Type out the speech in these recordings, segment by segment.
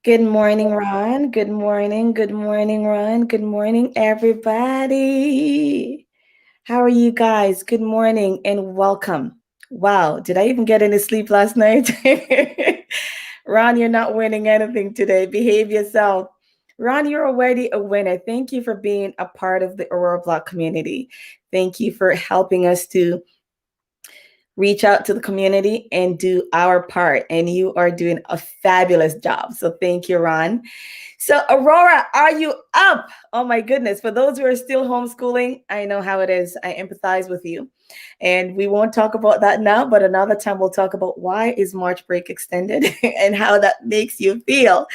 Good morning, Ron. Good morning. Good morning, Ron. Good morning, everybody. How are you guys? Good morning and welcome. Wow, did I even get any sleep last night? Ron, you're not winning anything today. Behave yourself. Ron, you're already a winner. Thank you for being a part of the Aurora Block community. Thank you for helping us to reach out to the community and do our part. And you are doing a fabulous job. So thank you, Ron. So Aurora, are you up? Oh my goodness. For those who are still homeschooling, I know how it is. I empathize with you. And we won't talk about that now, but another time we'll talk about why is March break extended and how that makes you feel.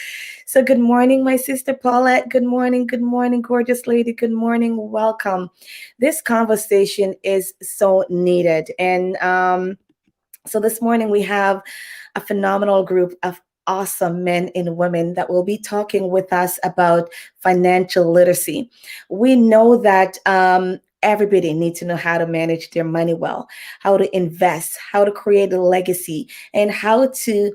So good morning, my sister Paulette. Good morning, gorgeous lady. Good morning, welcome. This conversation is so needed. And so this morning we have a phenomenal group of awesome men and women that will be talking with us about financial literacy. We know that everybody needs to know how to manage their money well, how to invest, how to create a legacy, and how to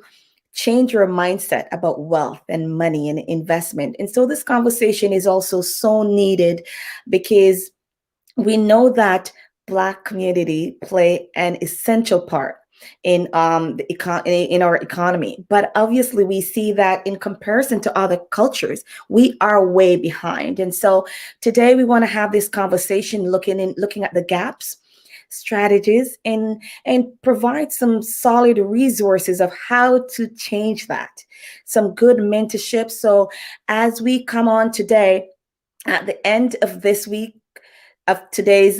change your mindset about wealth and money and investment. And so this conversation is also so needed because we know that Black community play an essential part in in our economy, but obviously we see that in comparison to other cultures, we are way behind. And so today we want to have this conversation, looking at the gaps, strategies, and provide some solid resources of how to change that. Some good mentorship. So as we come on today, at the end of this week, of today's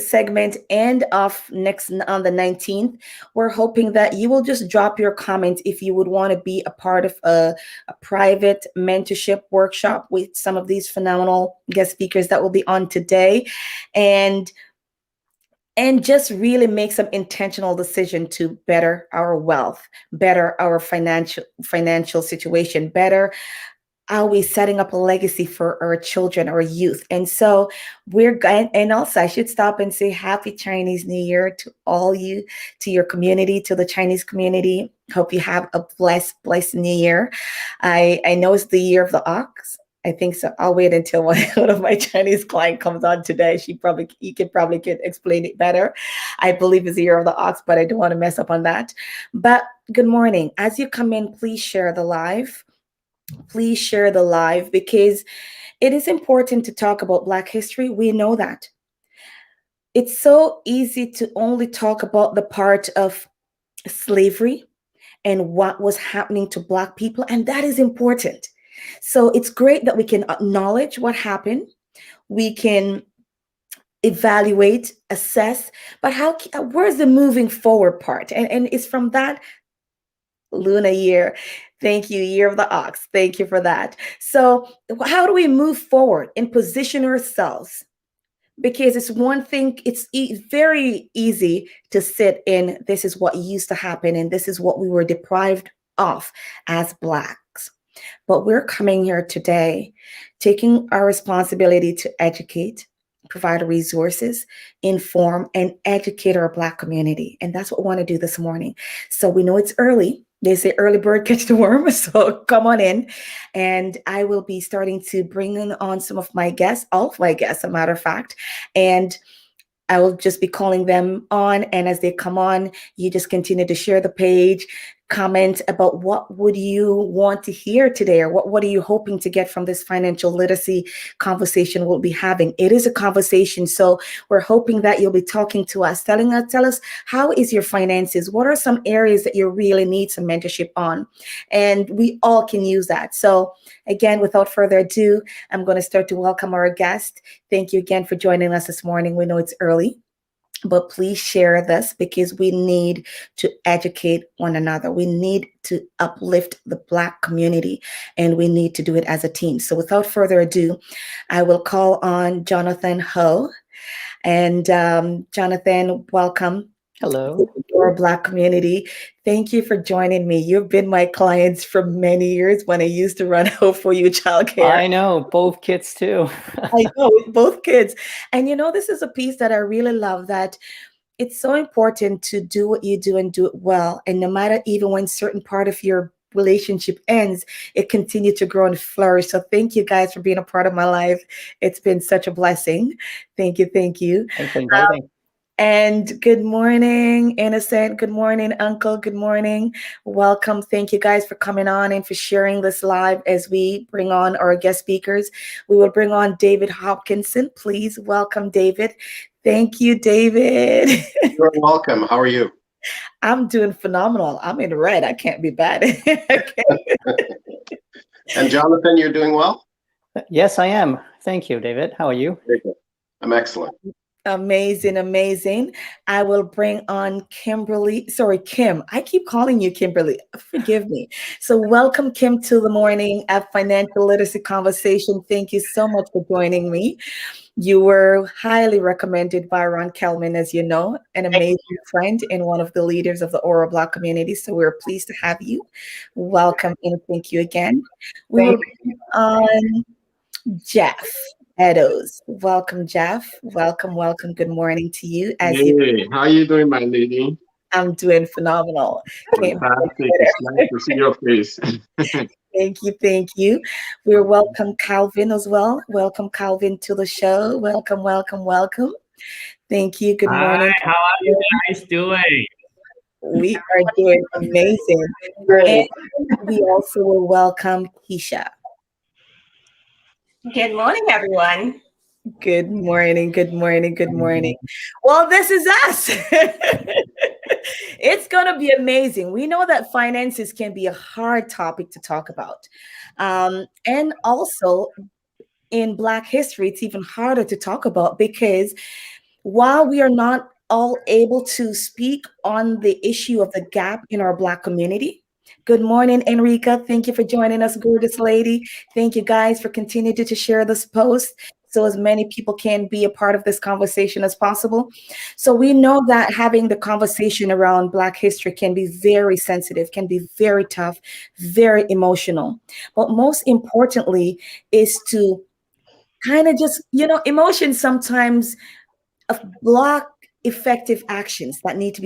segment and of next on the 19th, we're hoping that you will just drop your comments if you would want to be a part of a private mentorship workshop with some of these phenomenal guest speakers that will be on today, and just really make some intentional decision to better our wealth, better our financial situation, better are we setting up a legacy for our children, our youth? And so we're going, and also I should stop and say happy Chinese New Year to all you, to your community, to the Chinese community. Hope you have a blessed New Year. I know it's the year of the ox. I think so. I'll wait until one of my Chinese client comes on today. You could probably explain it better. I believe it's the year of the ox, but I don't want to mess up on that. But good morning. As you come in, please share the live. Please share the live because it is important to talk about Black history. We know that. It's so easy to only talk about the part of slavery and what was happening to Black people, and that is important. So it's great that we can acknowledge what happened. We can evaluate, assess, but where's the moving forward part? And it's from that Luna year. Thank you, year of the ox. Thank you for that. So how do we move forward and position ourselves? Because it's one thing, it's very easy to sit in, this is what used to happen and this is what we were deprived of as Blacks. But we're coming here today, taking our responsibility to educate, provide resources, inform, and educate our Black community. And that's what we want to do this morning. So we know it's early. They say early bird catch the worm. So come on in. And I will be starting to bring on some of my guests, all of my guests, a matter of fact. And I will just be calling them on, and as they come on, you just continue to share the page, comment about what would you want to hear today, or what are you hoping to get from this financial literacy conversation we'll be having. It is a conversation, so we're hoping that you'll be talking to us, tell us how is your finances, what are some areas that you really need some mentorship on, and we all can use that. So again, without further ado, I'm going to start to welcome our guest. Thank you again for joining us this morning. We know it's early, but please share this because we need to educate one another. We need to uplift the Black community, and we need to do it as a team. So without further ado, I will call on Jonathan Ho. And Jonathan, welcome. Hello. Our Black community. Thank you for joining me. You've been my clients for many years when I used to run Hope for You childcare. I know, both kids too. I know, both kids. And this is a piece that I really love, that it's so important to do what you do and do it well. And no matter, even when certain part of your relationship ends, it continued to grow and flourish. So thank you guys for being a part of my life. It's been such a blessing. Thank you. Thank you. Thanks for inviting. And good morning, Innocent. Good morning, Uncle. Good morning. Welcome. Thank you guys for coming on and for sharing this live as we bring on our guest speakers. We will bring on David Hopkinson. Please welcome David. Thank you, David. You're welcome. How are you? I'm doing phenomenal. I'm in red. I can't be bad. And Jonathan, you're doing well? Yes, I am. Thank you, David. How are you? Very good. I'm excellent. Amazing, amazing. I will bring on Kim. I keep calling you Kimberly. Forgive me. So welcome, Kim, to the morning at Financial Literacy Conversation. Thank you so much for joining me. You were highly recommended by Ron Kelman, as you know, an amazing friend and one of the leaders of the Aurora Black community. So we're pleased to have you. Welcome and thank you again. We will bring on Jeff Edos. Welcome, Jeff. Welcome. Good morning to you. Hey, how are you doing, my lady? I'm doing phenomenal. Fantastic. It's nice to see your face. Thank you. We're welcome Calvin as well. Welcome, Calvin, to the show. Welcome. Thank you. Good morning. Hi, how are you guys doing? We are doing amazing. And we also will welcome Keisha. Good morning, everyone. Good morning. Well, this is us. It's going to be amazing. We know that finances can be a hard topic to talk about. And also in Black history, it's even harder to talk about because while we are not all able to speak on the issue of the gap in our Black community. Good morning, Enrica. Thank you for joining us, gorgeous lady. Thank you guys for continuing to share this post so as many people can be a part of this conversation as possible. So we know that having the conversation around Black history can be very sensitive, can be very tough, very emotional. But most importantly is to kind of just, emotions sometimes block effective actions that need to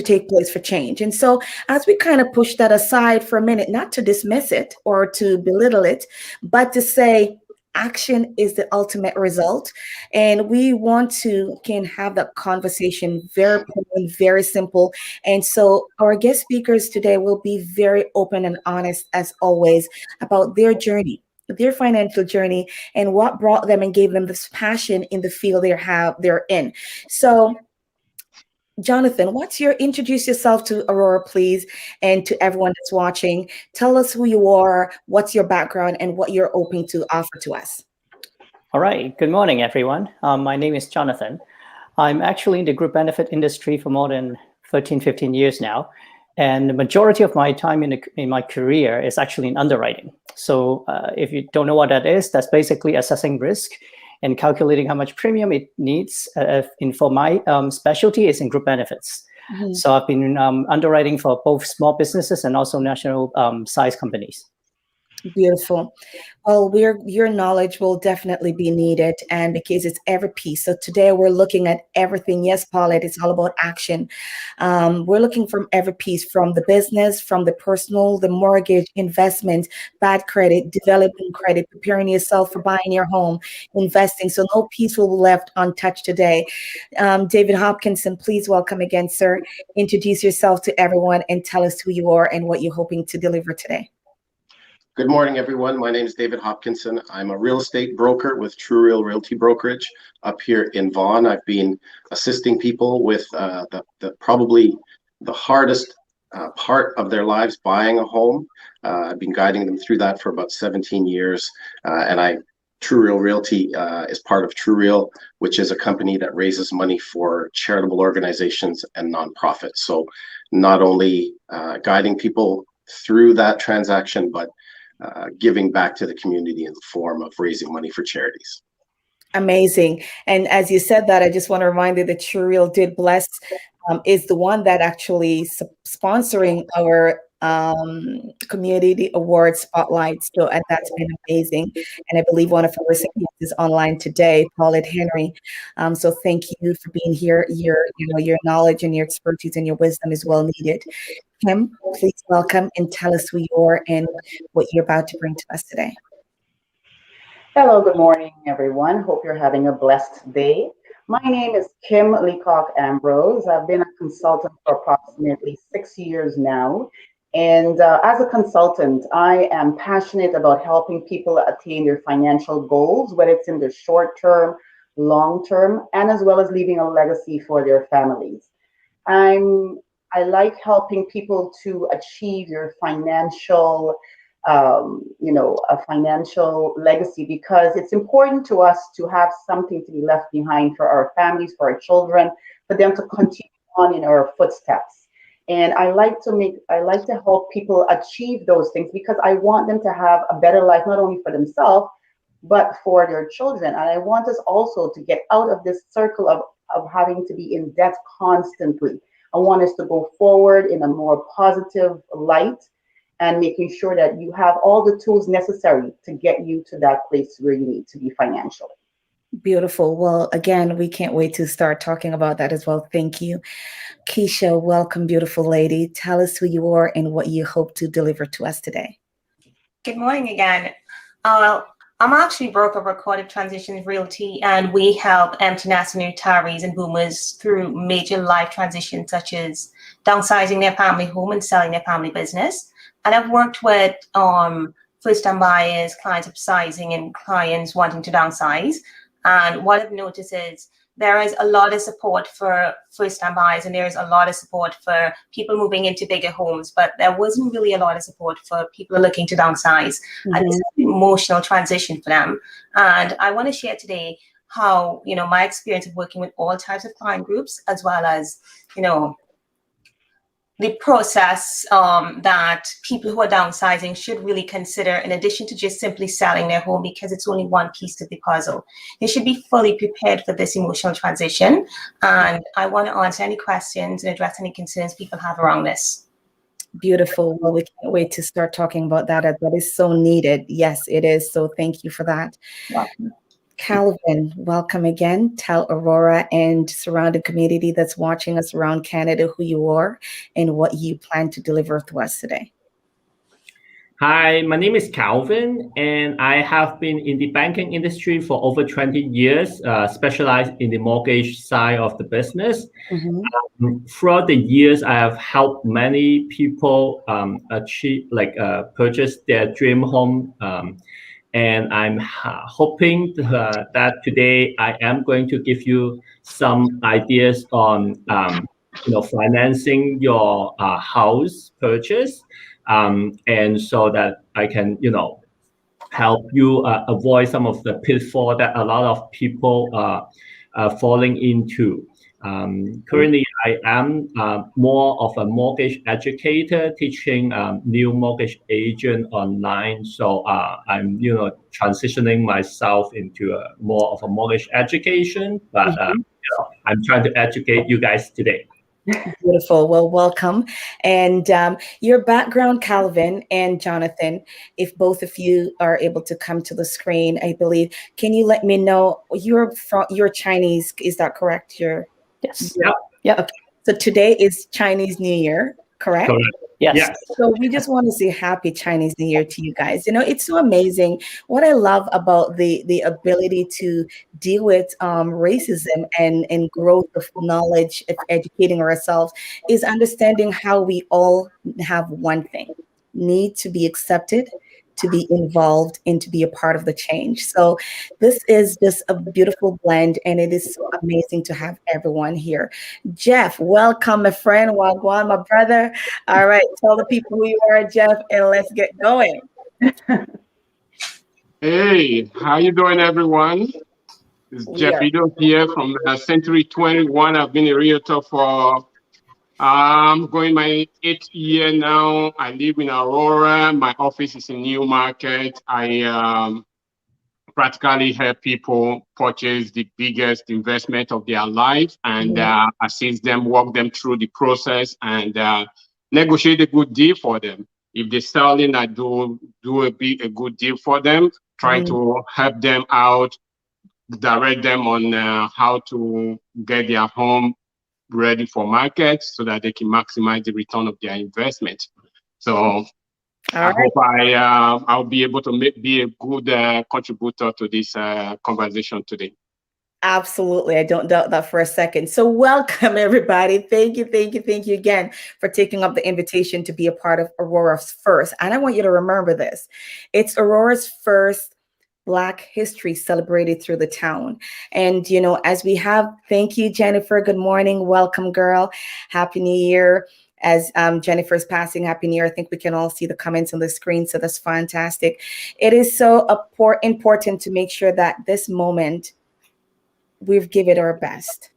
take place for change. And so as we kind of push that aside for a minute, not to dismiss it or to belittle it, but to say action is the ultimate result. And we can have that conversation very plain, very simple. And so our guest speakers today will be very open and honest as always about their journey, their financial journey, and what brought them and gave them this passion in the field they're in. So, Jonathan, introduce yourself to Aurora, please, and to everyone that's watching. Tell us who you are, what's your background, and what you're hoping to offer to us. All right. Good morning, everyone. My name is Jonathan. I'm actually in the group benefit industry for more than 13, 15 years now. And the majority of my time in my career is actually in underwriting. So if you don't know what that is, that's basically assessing risk and calculating how much premium it needs. For my specialty is in group benefits. Mm-hmm. So I've been underwriting for both small businesses and also national size companies. Beautiful. Well, your knowledge will definitely be needed, and because it's every piece. So today we're looking at everything. Yes, Paulette, it's all about action. We're looking from every piece, from the business, from the personal, the mortgage, investment, bad credit, developing credit, preparing yourself for buying your home, investing. So no piece will be left untouched today. David Hopkinson, please welcome again, sir. Introduce yourself to everyone and tell us who you are and what you're hoping to deliver today. Good morning, everyone. My name is David Hopkinson. I'm a real estate broker with True Real Realty Brokerage up here in Vaughan. I've been assisting people with probably the hardest part of their lives, buying a home. I've been guiding them through that for about 17 years. True Real Realty is part of True Real, which is a company that raises money for charitable organizations and nonprofits. So not only guiding people through that transaction, but giving back to the community in the form of raising money for charities. Amazing. And as you said that, I just want to remind you that True Real Did Bless is the one that actually sponsoring our community award spotlight. So, and that's been amazing. And I believe one of our recipients is online today, Paulette Henry. So thank you for being here. Your knowledge and your expertise and your wisdom is well needed. Kim, please welcome and tell us who you are and what you're about to bring to us today. Hello, good morning, everyone. Hope you're having a blessed day. My name is Kim Leacock-Ambrose. I've been a consultant for approximately 6 years now. And as a consultant, I am passionate about helping people attain their financial goals, whether it's in the short term, long term, and as well as leaving a legacy for their families. I like helping people to achieve your financial a financial legacy, because it's important to us to have something to be left behind for our families, for our children, for them to continue on in our footsteps. And I like to help people achieve those things, because I want them to have a better life, not only for themselves, but for their children. And I want us also to get out of this circle of having to be in debt constantly. I want us to go forward in a more positive light, and making sure that you have all the tools necessary to get you to that place where you need to be financially. Beautiful. Well, again, we can't wait to start talking about that as well. Thank you. Keisha, welcome, beautiful lady. Tell us who you are and what you hope to deliver to us today. Good morning again. I'm actually broker of Recorded Transitions Realty, and we help empty nest and retirees and boomers through major life transitions, such as downsizing their family home and selling their family business. And I've worked with first-time buyers, clients upsizing, and clients wanting to downsize. And what I've noticed is there is a lot of support for first-time buyers, and there is a lot of support for people moving into bigger homes, but there wasn't really a lot of support for people looking to downsize. Mm-hmm. And this is an emotional transition for them. And I want to share today how, my experience of working with all types of client groups, as well as, the process that people who are downsizing should really consider, in addition to just simply selling their home, because it's only one piece of the puzzle. They should be fully prepared for this emotional transition. And I want to answer any questions and address any concerns people have around this. Beautiful. Well, we can't wait to start talking about that. That is so needed. Yes, it is. So thank you for that. Welcome. Calvin, welcome again. Tell Aurora and surrounding community that's watching us around Canada who you are and what you plan to deliver to us today. Hi, my name is Calvin, and I have been in the banking industry for over 20 years, specialized in the mortgage side of the business. Mm-hmm. Throughout the years, I have helped many people purchase their dream home. And I'm hoping that today I am going to give you some ideas on, financing your house purchase, and so that I can, help you avoid some of the pitfall that a lot of people are falling into. Currently, I am more of a mortgage educator, teaching new mortgage agent online. So I'm, transitioning myself into more of a mortgage education. But I'm trying to educate you guys today. Beautiful. Well, welcome. And your background, Calvin and Jonathan, if both of you are able to come to the screen, I believe. Can you let me know you're Chinese? Is that correct? Yes. Yep. Yep. Okay. So today is Chinese New Year, correct? Correct. Yes. Yes. So we just want to say happy Chinese New Year to you guys. You know, it's so amazing. What I love about the ability to deal with racism and growth of knowledge of educating ourselves is understanding how we all have one thing: need to be accepted, to be involved, and to be a part of the change. So this is just a beautiful blend, and it is so amazing to have everyone here. Jeff, welcome, my friend. Wagwan, my brother. All right, tell the people who you are, Jeff, and let's get going. Hey, how you doing, everyone? It's We Jeff are Edos here from Century 21. I've been a realtor for going my 8th year now. I live in Aurora. My office is in Newmarket. I practically help people purchase the biggest investment of their life and assist them, walk them through the process, and negotiate a good deal for them. If they're selling, I do a good deal for them, trying to help them out, direct them on how to get their home ready for market so that they can maximize the return of their investment. So I hope I'll be able to be a good contributor to this conversation today. Absolutely. I don't doubt that for a second. So welcome, everybody. Thank you again for taking up the invitation to be a part of Aurora's first. And I want you to remember this. It's Aurora's first Black history celebrated through the town. And, you know, as we have, thank you, Jennifer. Good morning. Welcome, girl. Happy New Year. As Jennifer's passing, Happy New Year. I think we can all see the comments on the screen. So that's fantastic. It is so important to make sure that this moment, we've given it our best.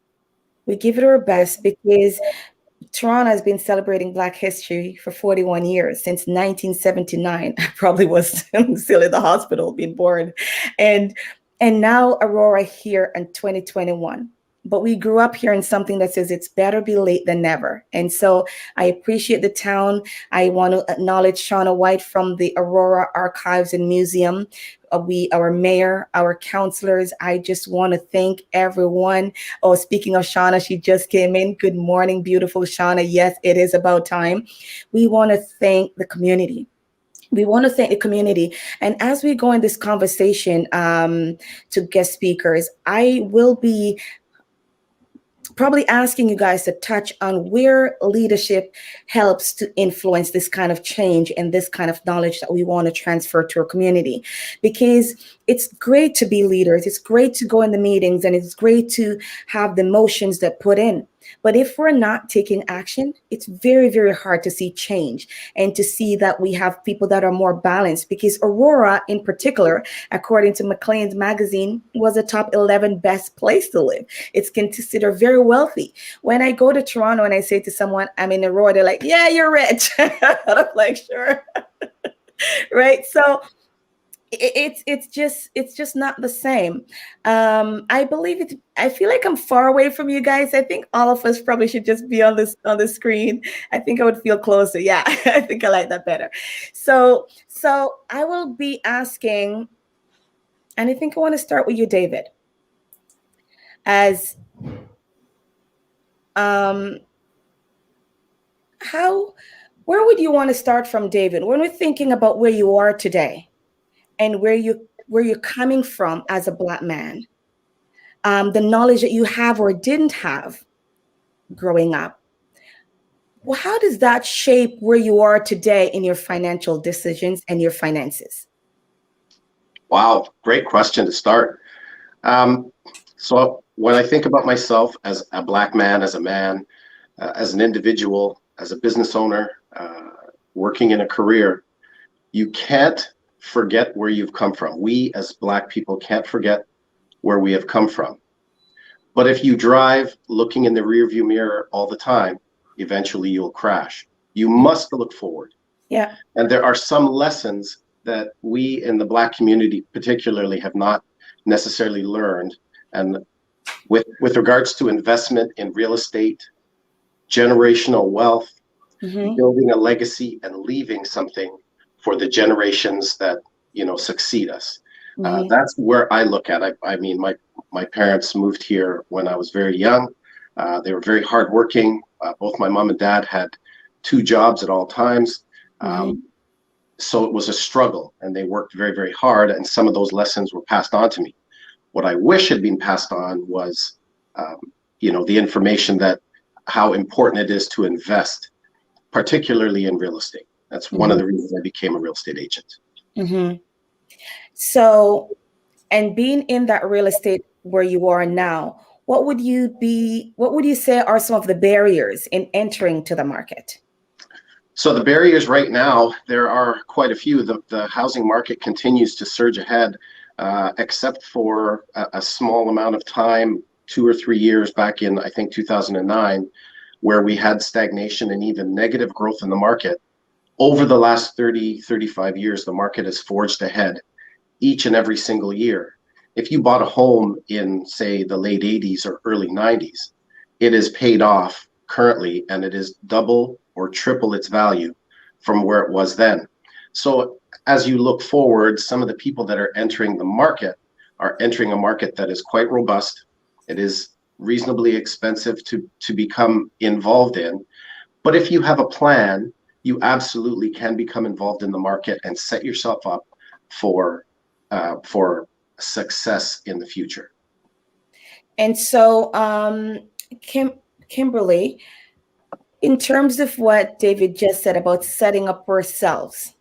We give it our best because Toronto has been celebrating Black history for 41 years, since 1979. I probably was still in the hospital being born. And now Aurora here in 2021. But we grew up hearing something that says it's better be late than never. And so I appreciate the town. I want to acknowledge Shauna White from the Aurora Archives and Museum. Our mayor, our counselors. I just want to thank everyone. Oh, speaking of Shauna, she just came in. Good morning, beautiful Shauna. Yes, it is about time. We want to thank the community. We want to thank the community. And as we go in this conversation to guest speakers, I will be probably asking you guys to touch on where leadership helps to influence this kind of change and this kind of knowledge that we want to transfer to our community. Because it's great to be leaders. It's great to go in the meetings and it's great to have the motions that put in. But if we're not taking action, it's very, very hard to see change and to see that we have people that are more balanced, because Aurora in particular, according to Maclean's magazine, was a top 11 best place to live. It's considered very wealthy. When I go to Toronto and I say to someone, I'm in Aurora, they're like, yeah, you're rich. I'm like, sure. Right. So it's just not the same. I believe it. I feel like I'm far away from you guys. I think all of us probably should just be on the screen. I think I would feel closer. Yeah, I think I like that better. So I will be asking, and I think I want to start with you, David. As where would you want to start from, David? When we're thinking about where you are today and where you're coming from as a Black man, the knowledge that you have or didn't have growing up, well, how does that shape where you are today in your financial decisions and your finances? Wow, great question to start. So when I think about myself as a Black man, as a man, as an individual, as a business owner, working in a career, you can't forget where you've come from. We as Black people can't forget where we have come from. But if you drive looking in the rearview mirror all the time, eventually you'll crash. You must look forward. Yeah. And there are some lessons that we in the Black community particularly have not necessarily learned. And with regards to investment in real estate, generational wealth, Mm-hmm. building a legacy and leaving something for the generations that, succeed us. Mm-hmm. That's where I look at it. I mean, my parents moved here when I was very young. They were very hardworking. Both my mom and dad had 2 jobs at all times. Mm-hmm. So it was a struggle, and they worked very, very hard, and some of those lessons were passed on to me. What I wish had been passed on was, the information that how important it is to invest, particularly in real estate. That's one of the reasons I became a real estate agent. Mm-hmm. So, and being in that real estate where you are now, what would you say are some of the barriers in entering to the market? So the barriers right now, there are quite a few. The housing market continues to surge ahead, except for a small amount of time, 2 or 3 years back in, I think, 2009, where we had stagnation and even negative growth in the market. Over the last 30, 35 years, the market has forged ahead each and every single year. If you bought a home in, say, the late 80s or early 90s, it is paid off currently, and it is double or triple its value from where it was then. So as you look forward, some of the people that are entering the market are entering a market that is quite robust. It is reasonably expensive to become involved in. But if you have a plan, you absolutely can become involved in the market and set yourself up for success in the future. And so, Kimberly, in terms of what David just said about setting up ourselves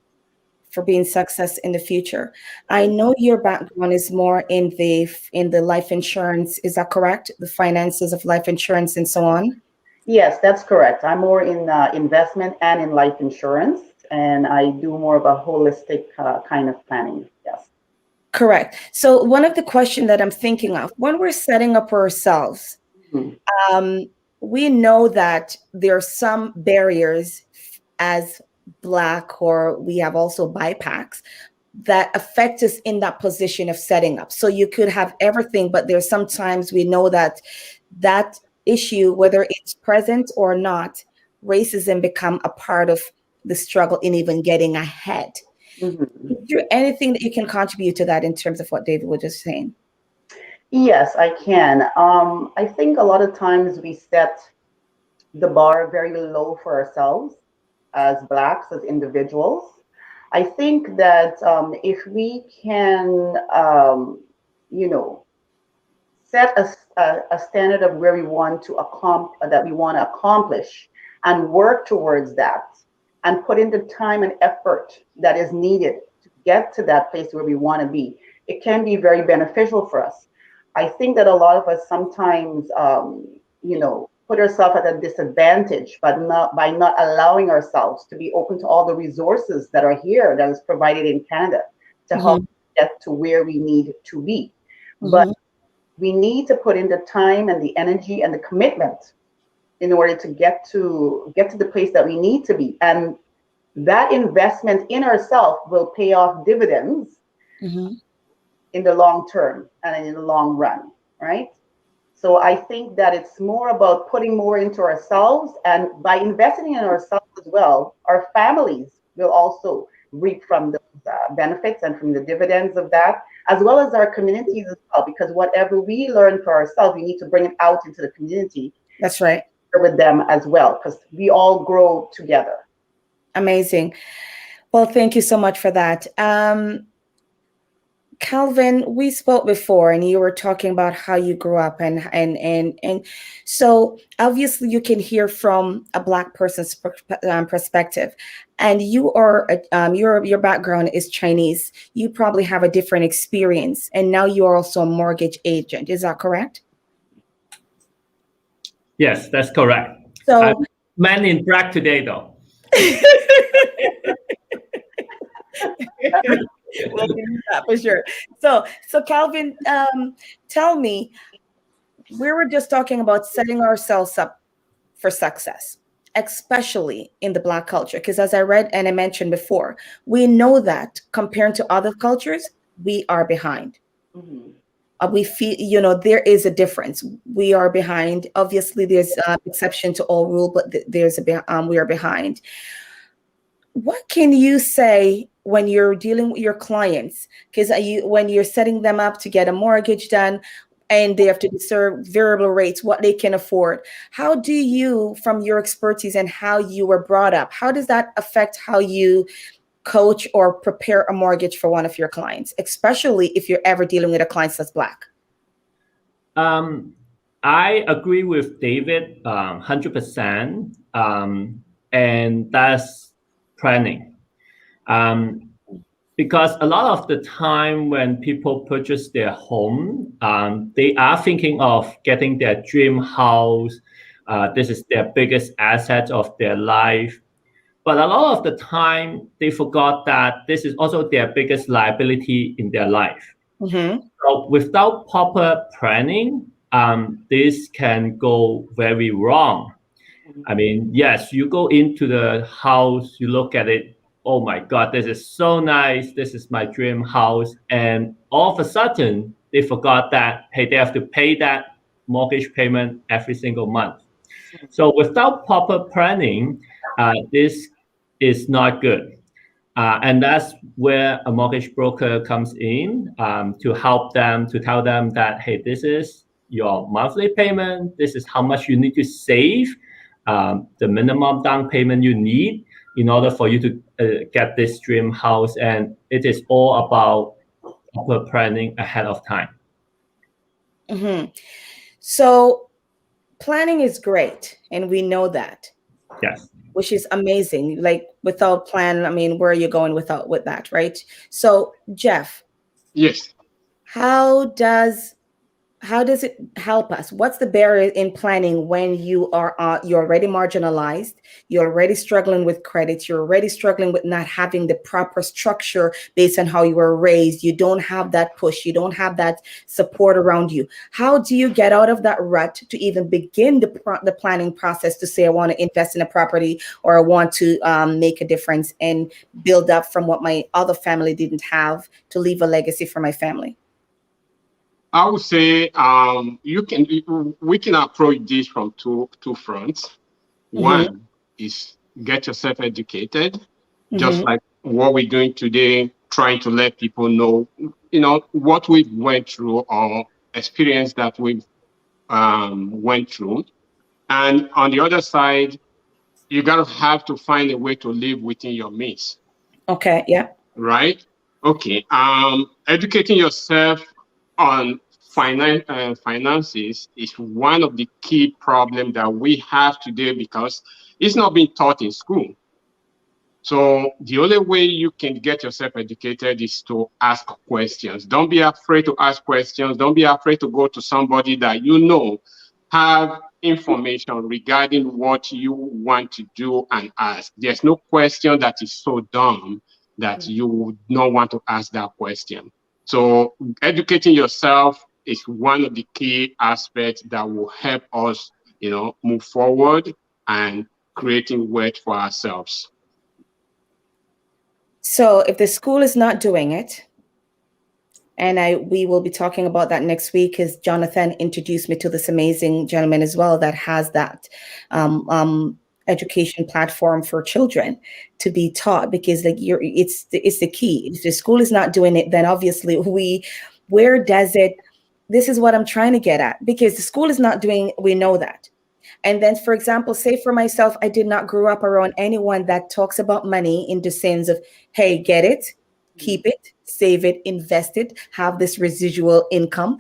for being success in the future, I know your background is more in the life insurance. Is that correct? The finances of life insurance and so on? Yes, that's correct. I'm more in investment and in life insurance, and I do more of a holistic kind of planning. Yes. Correct. So one of the questions that I'm thinking of, when we're setting up ourselves, we know that there are some barriers as Black, or we have also BIPACs, that affect us in that position of setting up. So you could have everything, but there's sometimes we know that issue, whether it's present or not, racism become a part of the struggle in even getting ahead. Is there anything that you can contribute to that in terms of what David was just saying? Yes, I can. I think a lot of times we set the bar very low for ourselves as Blacks, as individuals. I think that if we can, set a standard of where we want to accomplish and work towards that, and put in the time and effort that is needed to get to that place where we want to be, it can be very beneficial for us. I think that a lot of us sometimes, put ourselves at a disadvantage, but by not allowing ourselves to be open to all the resources that are here, that is provided in Canada, to help get to where we need to be. But we need to put in the time and the energy and the commitment in order to get to the place that we need to be. And that investment in ourselves will pay off dividends in the long term and in the long run, right? So I think that it's more about putting more into ourselves, and by investing in ourselves as well, our families will also reap from the benefits and from the dividends of that, as well as our communities as well, because whatever we learn for ourselves, we need to bring it out into the community. That's right. With them as well, because we all grow together. Amazing. Well, thank you so much for that. Calvin, we spoke before, and you were talking about how you grew up, and so obviously you can hear from a Black person's perspective, and your background is Chinese. You probably have a different experience, and now you are also a mortgage agent. Is that correct? Yes, that's correct. So, I'm man in black today, though. We'll do that for sure. So Calvin, tell me, we were just talking about setting ourselves up for success, especially in the Black culture, because as I read and I mentioned before, we know that compared to other cultures, we are behind. we feel, there is a difference. We are behind. Obviously, there's exception to all rule, but we are behind. What can you say when you're dealing with your clients? Because when you're setting them up to get a mortgage done, and they have to discern variable rates, what they can afford. How do you, from your expertise and how you were brought up, how does that affect how you coach or prepare a mortgage for one of your clients, especially if you're ever dealing with a client that's Black? I agree with David 100%, and that's planning. Because a lot of the time when people purchase their home, they are thinking of getting their dream house. This is their biggest asset of their life. But a lot of the time, they forgot that this is also their biggest liability in their life. Mm-hmm. So without proper planning, this can go very wrong. I mean, yes, you go into the house, you look at it, oh my God, this is so nice. This is my dream house. And all of a sudden, they forgot that, hey, they have to pay that mortgage payment every single month. So without proper planning, this is not good. And that's where a mortgage broker comes in to help them, to tell them that, hey, this is your monthly payment. This is how much you need to save, the minimum down payment you need in order for you to get this dream house. And it is all about proper planning ahead of time. Mm-hmm. So planning is great, and we know that. Yes. Which is amazing. Like, without plan, I mean, where are you going with that, right? So, Jeff. Yes. How does it help us? What's the barrier in planning when you're already marginalized, you're already struggling with credit, you're already struggling with not having the proper structure based on how you were raised, you don't have that push, you don't have that support around you. How do you get out of that rut to even begin the planning process to say, I want to invest in a property, or I want to make a difference and build up from what my other family didn't have to leave a legacy for my family? I would say we can approach this from two fronts. Mm-hmm. One is get yourself educated, mm-hmm. just like what we're doing today, trying to let people know, what we went through or experience that we went through. And on the other side, you gotta have to find a way to live within your means. Okay. Yeah. Right. Okay. Educating yourself on finances is one of the key problems that we have today because it's not being taught in school. So the only way you can get yourself educated is to ask questions. Don't be afraid to ask questions. Don't be afraid to go to somebody that have information regarding what you want to do and ask. There's no question that is so dumb that you would not want to ask that question. So educating yourself is one of the key aspects that will help us, move forward and creating wealth for ourselves. So if the school is not doing it, and we will be talking about that next week, because Jonathan introduced me to this amazing gentleman as well that has that education platform for children to be taught, because it's the key. If the school is not doing it, then obviously this is what I'm trying to get at, because the school is not doing, we know that. And then, for example, say for myself, I did not grow up around anyone that talks about money in the sense of, hey, get it, keep it, save it, invest it, have this residual income,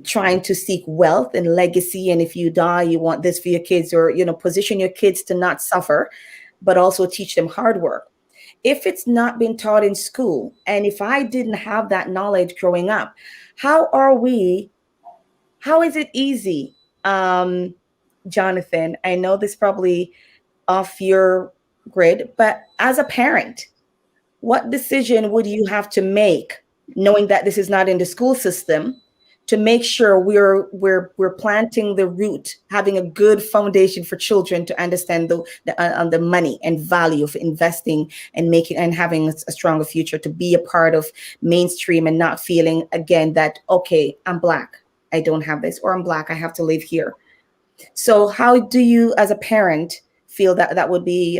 trying to seek wealth and legacy. And if you die, you want this for your kids, or, position your kids to not suffer, but also teach them hard work. If it's not been taught in school, and if I didn't have that knowledge growing up, how is it easy? Jonathan, I know this probably off your grid, but as a parent, what decision would you have to make, knowing that this is not in the school system, to make sure we're planting the root, having a good foundation for children to understand the money and value of investing and making and having a stronger future, to be a part of mainstream and not feeling again that, okay, I'm Black, I don't have this, or I'm Black, I have to live here. So how do you as a parent feel that would be,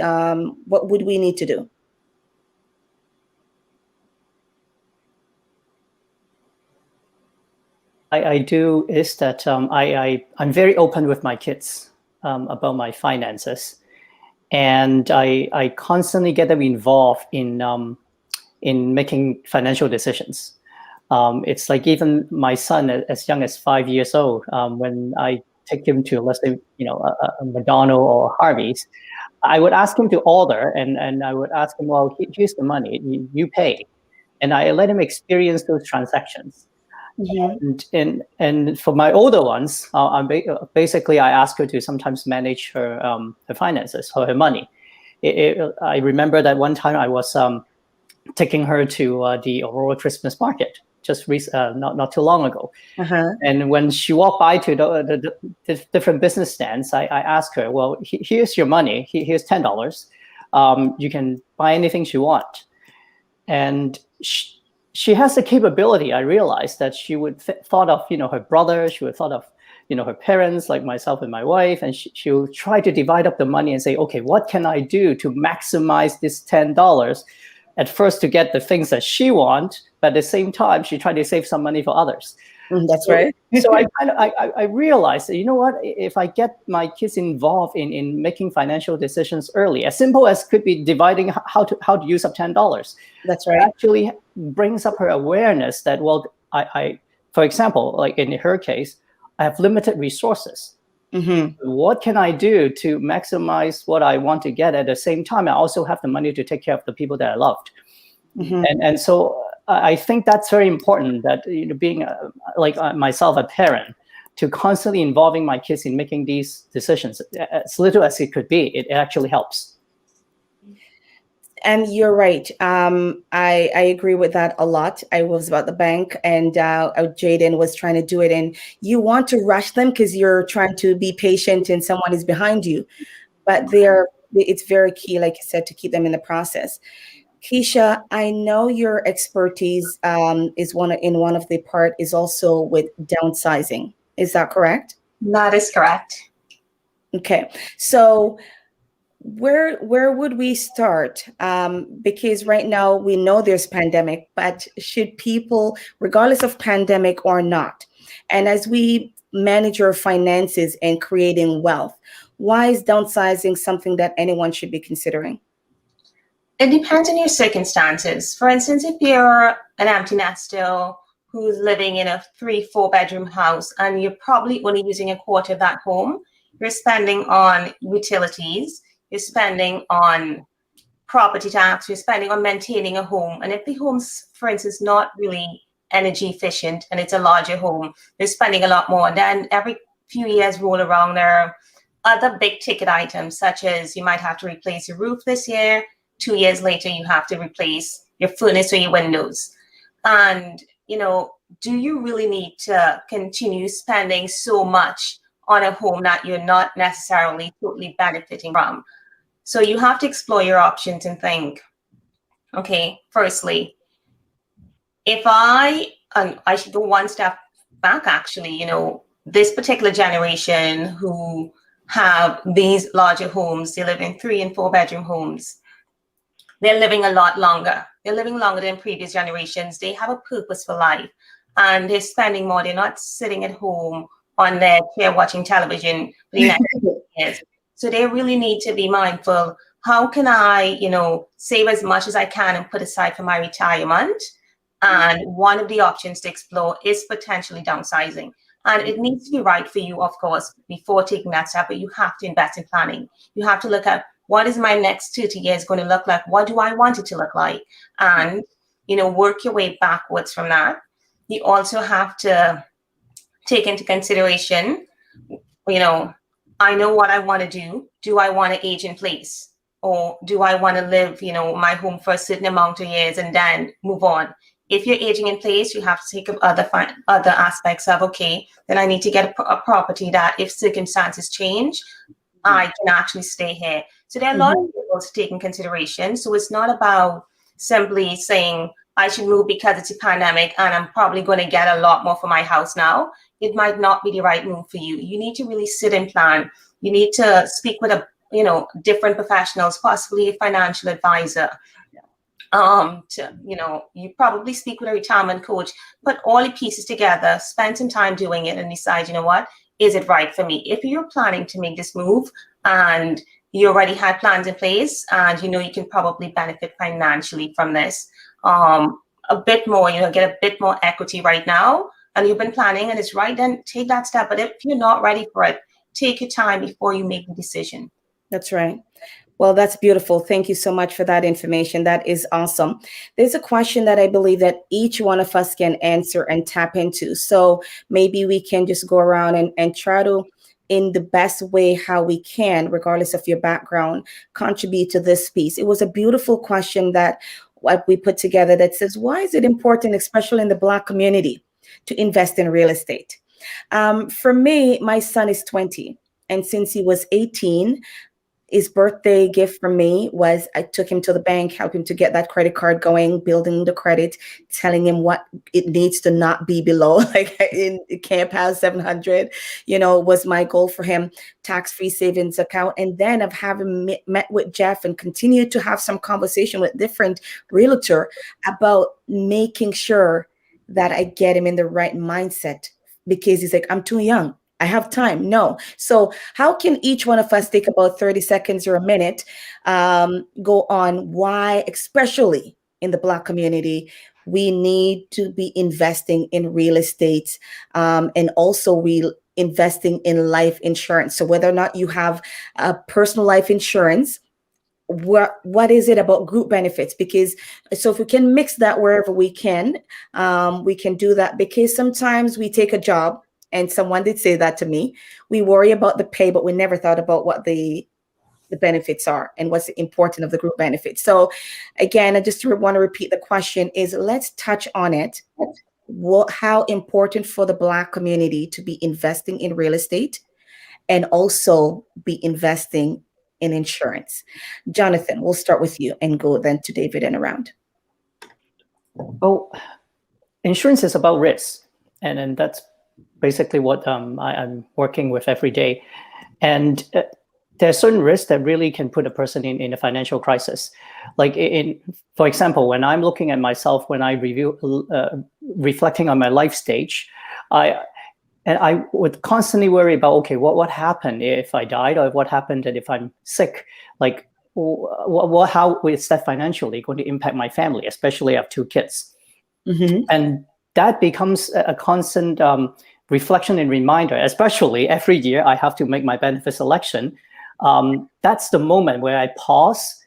what would we need to do? I do is that I'm very open with my kids about my finances, and I constantly get them involved in making financial decisions. It's like even my son, as young as 5 years old, when I take him to, let's say, a McDonald's or Harvey's, I would ask him to order, and I would ask him, well, here's the money, you pay, and I let him experience those transactions. Mm-hmm. And for my older ones, basically I ask her to sometimes manage her finances, her money. I remember that one time I was taking her to the Aurora Christmas market just not too long ago. And when she walked by to the different business stands, I asked her, well, here's your money. Here's $10. You can buy anything you want. And she has the capability. I realized that she would thought of her brother. She would thought of her parents, like myself and my wife, and she'll try to divide up the money and say, okay, what can I do to maximize this $10? At first, to get the things that she wants, but at the same time, she tried to save some money for others. That's right. So I realized that, you know what, if I get my kids involved in making financial decisions early, as simple as could be dividing how to use up $10. That's right. It actually brings up her awareness that, well, I for example, like in her case, I have limited resources. Mm-hmm. What can I do to maximize what I want to get? At the same time, I also have the money to take care of the people that I loved. Mm-hmm. And so I think that's very important, that being like myself, a parent, to constantly involving my kids in making these decisions, as little as it could be, it actually helps. And you're right. I agree with that a lot. I was about the bank, and Jaden was trying to do it, and you want to rush them because you're trying to be patient and someone is behind you. But it's very key, like you said, to keep them in the process. Keisha, I know your expertise is one of the part is also with downsizing. Is that correct? That is correct. Okay, so where would we start? Because right now we know there's pandemic, but should people, regardless of pandemic or not, and as we manage our finances and creating wealth, why is downsizing something that anyone should be considering? It depends on your circumstances. For instance, if you're an empty nester who's living in a 3-4 bedroom house and you're probably only using a quarter of that home, you're spending on utilities, you're spending on property tax, you're spending on maintaining a home. And if the home's, for instance, not really energy efficient and it's a larger home, you're spending a lot more. And then every few years roll around, there are other big ticket items, such as you might have to replace your roof this year. 2 years later, you have to replace your furnace or your windows. And, do you really need to continue spending so much on a home that you're not necessarily totally benefiting from? So you have to explore your options and think, okay, firstly, if I should go one step back, actually, this particular generation who have these larger homes, they live in 3 and 4 bedroom homes. They're living a lot longer. They're living longer than previous generations. They have a purpose for life, and they're spending more. They're not sitting at home on their chair watching television for the next years. So they really need to be mindful. How can I, save as much as I can and put aside for my retirement? And one of the options to explore is potentially downsizing. And it needs to be right for you, of course, before taking that step, but you have to invest in planning. You have to look at, what is my next 30 years going to look like? What do I want it to look like? And, work your way backwards from that. You also have to take into consideration, I know what I want to do. Do I want to age in place? Or do I want to live, my home for a certain amount of years and then move on? If you're aging in place, you have to take up other aspects of, okay, then I need to get a property that if circumstances change, I can actually stay here. So there are a lot of people to take in consideration. So it's not about simply saying I should move because it's a pandemic and I'm probably going to get a lot more for my house now. It might not be the right move for you. You need to really sit and plan. You need to speak with different professionals, possibly a financial advisor. You probably speak with a retirement coach, put all the pieces together, spend some time doing it and decide, you know what, is it right for me? If you're planning to make this move and you already had plans in place and you can probably benefit financially from this, a bit more, get a bit more equity right now, and you've been planning and it's right, then take that step. But if you're not ready for it, take your time before you make the decision. That's right. Well, that's beautiful. Thank you so much for that information. That is awesome. There's a question that I believe that each one of us can answer and tap into. So maybe we can just go around and try to, in the best way how we can, regardless of your background, contribute to this piece. It was a beautiful question that what we put together that says, why is it important, especially in the Black community, to invest in real estate? For me, my son is 20. And since he was 18, his birthday gift from me was I took him to the bank, helped him to get that credit card going, building the credit, telling him what it needs to not be below, like it can't pass 700, was my goal for him, tax-free savings account. And then of having met with Jeff and continued to have some conversation with different realtor about making sure that I get him in the right mindset, because he's like, I'm too young. I have time. No. So how can each one of us take about 30 seconds or a minute, go on why, especially in the Black community, we need to be investing in real estate, and also investing in life insurance. So whether or not you have a personal life insurance, what is it about group benefits? Because so if we can mix that wherever we can do that, because sometimes we take a job. And someone did say that to me. We worry about the pay, but we never thought about what the benefits are and what's important of the group benefits. So again, I just want to repeat the question is, let's touch on it. How important for the Black community to be investing in real estate and also be investing in insurance. Jonathan, we'll start with you and go then to David and around. Well, insurance is about risk. And that's basically what I'm working with every day. And there are certain risks that really can put a person in a financial crisis. Like for example, when I'm looking at myself, when I reflecting on my life stage, I would constantly worry about, okay, what happened if I died, or what happened if I'm sick? Like, how is that financially going to impact my family, especially I have 2 kids? Mm-hmm. And that becomes a constant reflection and reminder, especially every year I have to make my benefit selection. That's the moment where I pause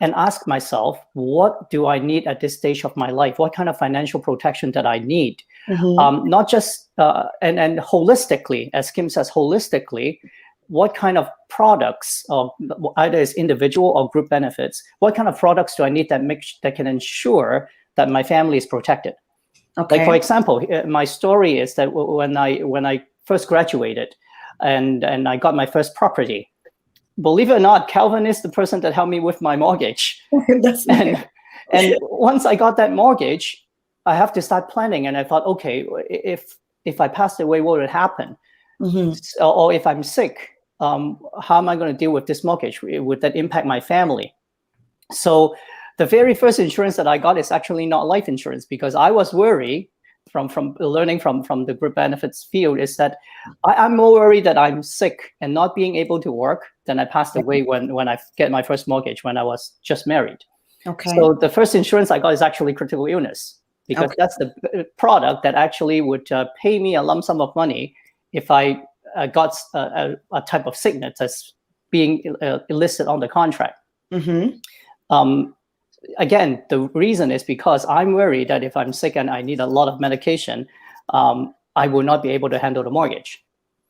and ask myself, what do I need at this stage of my life? What kind of financial protection that I need? Mm-hmm. Not just, and holistically, as Kim says, holistically, what kind of products, either as individual or group benefits, what kind of products do I need that can ensure that my family is protected? Okay. Like, for example, my story is that when I first graduated and I got my first property, believe it or not, Calvin is the person that helped me with my mortgage. and once I got that mortgage, I have to start planning. And I thought, okay, if I passed away, what would happen? Mm-hmm. Or if I'm sick, how am I going to deal with this mortgage? Would that impact my family? So the very first insurance that I got is actually not life insurance, because I was worried from learning from the group benefits field is that I'm more worried that I'm sick and not being able to work than I passed away when I get my first mortgage when I was just married. Okay. So the first insurance I got is actually critical illness, because that's the product that actually would pay me a lump sum of money if I got a type of sickness that's being listed on the contract. Mm-hmm. Again, the reason is because I'm worried that if I'm sick and I need a lot of medication, I will not be able to handle the mortgage.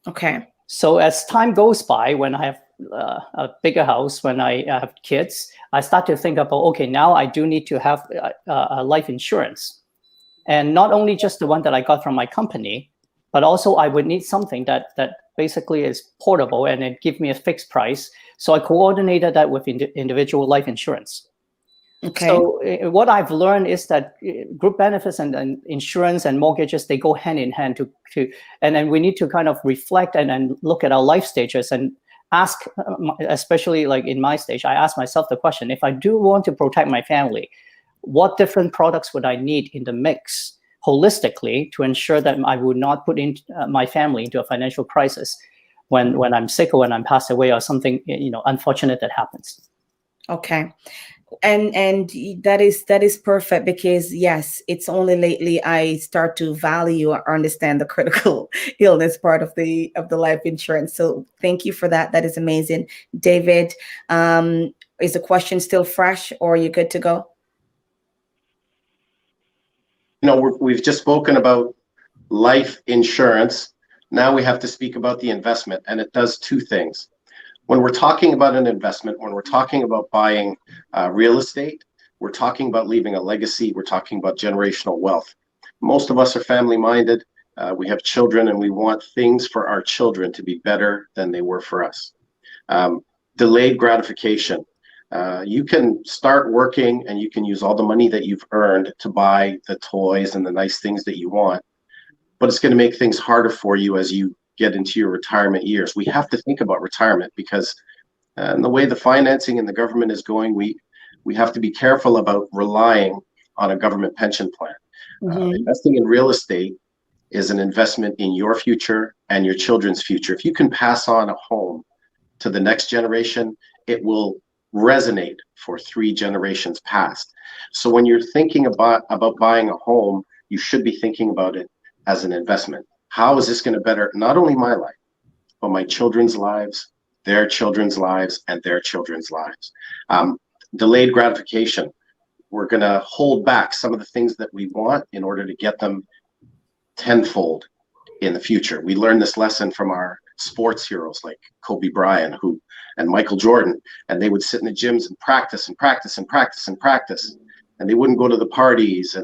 Okay. So as time goes by, when I have a bigger house, when I have kids, I start to think about, okay, now I do need to have a life insurance. And not only just the one that I got from my company, but also I would need something that basically is portable and it give me a fixed price. So I coordinated that with individual life insurance. Okay. So what I've learned is that group benefits and insurance and mortgages, they go hand in hand and then we need to kind of reflect and look at our life stages and ask, especially like in my stage, I ask myself the question, if I do want to protect my family, what different products would I need in the mix holistically to ensure that I would not put in my family into a financial crisis when I'm sick or when I'm passed away or something unfortunate that happens. Okay. And that is perfect, because yes, it's only lately I start to value or understand the critical illness part of the life insurance. So thank you for that. That is amazing. David, is the question still fresh or are you good to go? We've just spoken about life insurance. Now we have to speak about the investment, and it does two things. When we're talking about an investment, when we're talking about buying real estate, we're talking about leaving a legacy. We're talking about generational wealth. Most of us are family-minded. We have children, and we want things for our children to be better than they were for us. Delayed gratification. You can start working and you can use all the money that you've earned to buy the toys and the nice things that you want, but it's going to make things harder for you as you get into your retirement years. We have to think about retirement because the way the financing and the government is going, we have to be careful about relying on a government pension plan. Investing in real estate is an investment in your future and your children's future. If you can pass on a home to the next generation, it will resonate for 3 generations past. So when you're thinking about buying a home, you should be thinking about it as an investment. How is this going to better not only my life, but my children's lives, their children's lives, and their children's lives? Delayed gratification. We're going to hold back some of the things that we want in order to get them tenfold in the future. We learned this lesson from our sports heroes like Kobe Bryant and Michael Jordan, and they would sit in the gyms and practice and practice and practice and practice, and they wouldn't go to the parties,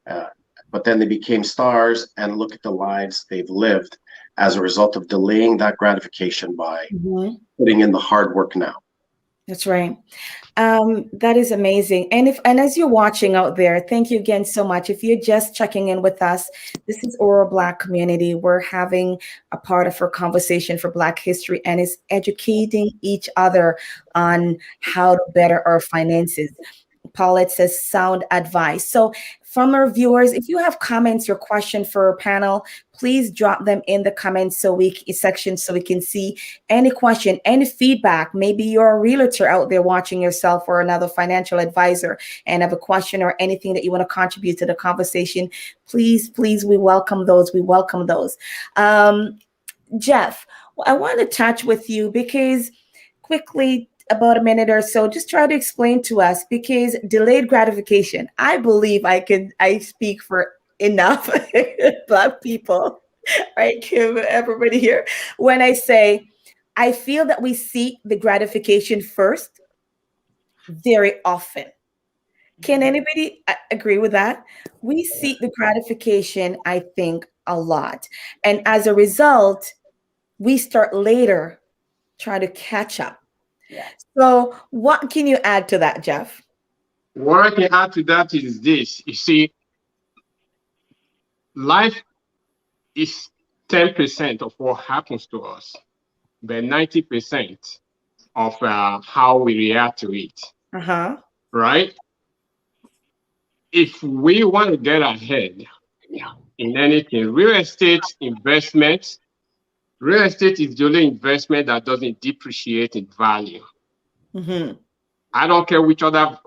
but then they became stars, and look at the lives they've lived as a result of delaying that gratification by putting in the hard work now. That's right. That is amazing. And as you're watching out there, thank you again so much. If you're just checking in with us, this is Aurora Black Community. We're having a part of our conversation for Black history, and is educating each other on how to better our finances. Paulette says sound advice. So from our viewers, if you have comments or questions for our panel, please drop them in the comments section so we can see any question, any feedback. Maybe you're a realtor out there watching yourself or another financial advisor and have a question or anything that you want to contribute to the conversation. Please, we welcome those. We welcome those. Jeff, I want to touch with you because quickly, about a minute or so, just try to explain to us, because delayed gratification, I believe I speak for enough Black people, right, Kim, everybody here, when I say I feel that we seek the gratification first very often. Can anybody agree with that? We seek the gratification, I think, a lot. And as a result, we start later trying to catch up. Yeah. So what can you add to that, Jeff? What I can add to that is this. You see, life is 10% of what happens to us, but 90% of how we react to it. Right? If we want to get ahead in anything, real estate investment, real estate is the only investment that doesn't depreciate in value. I don't care which other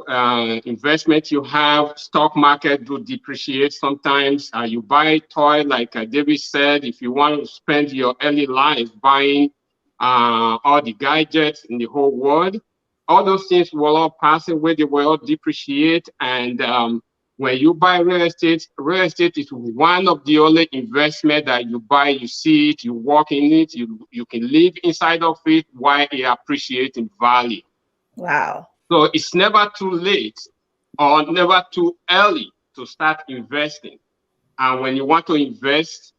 investment you have. Stock market do depreciate sometimes. You buy a toy, like David said, if you want to spend your early life buying all the gadgets in the whole world, all those things will all pass away. They will all depreciate. And when you buy real estate is one of the only investment that you buy, you see it, you walk in it, you can live inside of it while it appreciates in value. Wow. So it's never too late or never too early to start investing. And when you want to invest,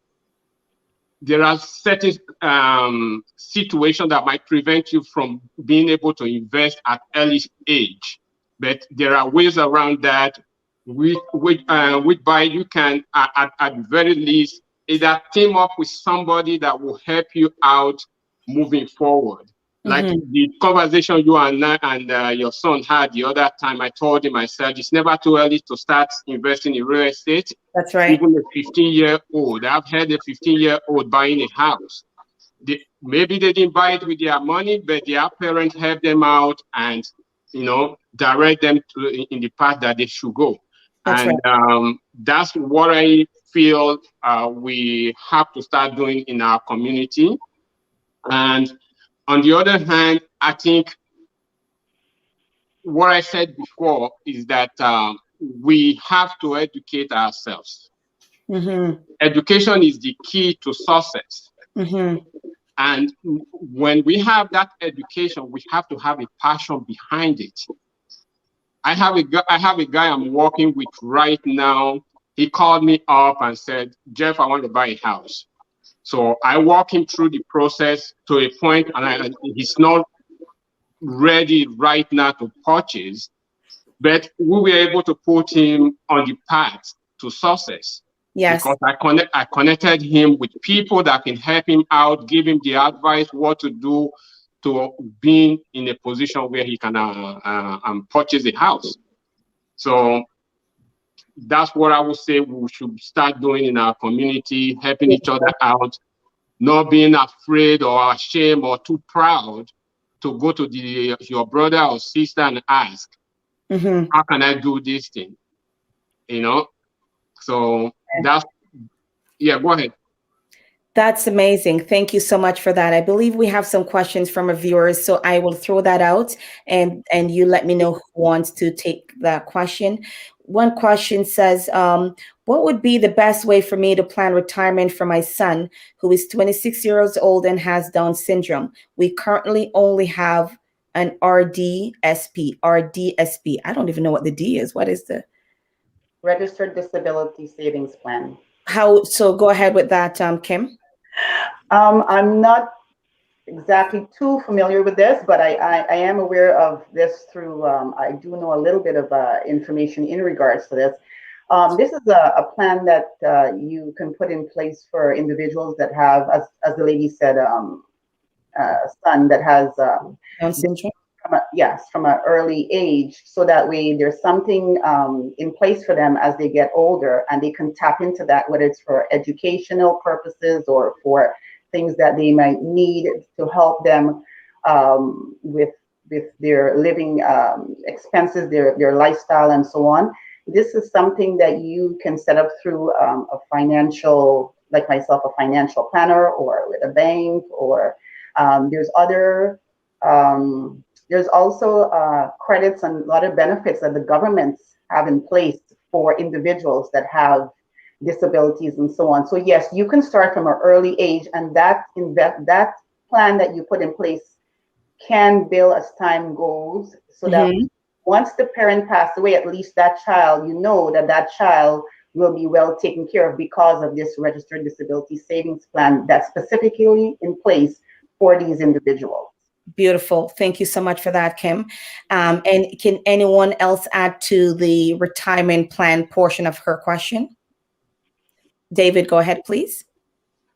there are certain situations that might prevent you from being able to invest at early age. But there are ways around that, whereby you can, at the very least, either team up with somebody that will help you out moving forward. Like the conversation you and your son had the other time, I told him, I said, it's never too early to start investing in real estate. That's right. Even a 15-year-old, I've had a 15-year-old buying a house. Maybe they didn't buy it with their money, but their parents helped them out and, direct them in the path that they should go. That's and right. That's what I feel we have to start doing in our community. And on the other hand, I think what I said before is that we have to educate ourselves. Education is the key to success. And when we have that education, we have to have a passion behind it. I have a guy I'm working with right now. He called me up and said, Jeff, I want to buy a house. So I walk him through the process to a point, and he's not ready right now to purchase, but we were able to put him on the path to success. Yes. Because I connected him with people that can help him out, give him the advice what to do to being in a position where he can purchase a house. So that's what I would say we should start doing in our community, helping each other out, not being afraid or ashamed or too proud to go to your brother or sister and ask, how can I do this thing? So that's, go ahead. That's amazing. Thank you so much for that. I believe we have some questions from our viewers, so I will throw that out and you let me know who wants to take that question. One question says, what would be the best way for me to plan retirement for my son, who is 26 years old and has Down syndrome? We currently only have an RDSP. I don't even know what the D is. What is the? Registered Disability Savings Plan. So go ahead with that, Kim. I'm not exactly too familiar with this, but I am aware of this through, I do know a little bit of information in regards to this. This is a plan that you can put in place for individuals that have, as the lady said, a son that has Down syndrome. From an early age, so that way there's something in place for them as they get older, and they can tap into that, whether it's for educational purposes or for things that they might need to help them with their living expenses, their lifestyle, and so on. This is something that you can set up through a financial, like myself, a financial planner, or with a bank, or there's also credits and a lot of benefits that the governments have in place for individuals that have disabilities and so on. So yes, you can start from an early age, and that plan that you put in place can build as time goes, so that once the parent passed away, at least that child, that child will be well taken care of because of this registered disability savings plan that's specifically in place for these individuals. Beautiful. Thank you so much for that, Kim. And can anyone else add to the retirement plan portion of her question? David, go ahead, please.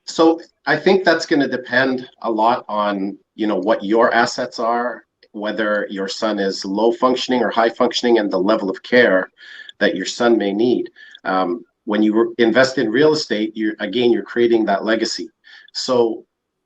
So I think that's going to depend a lot on, what your assets are, whether your son is low functioning or high functioning, and the level of care that your son may need. When you invest in real estate, you're creating that legacy. So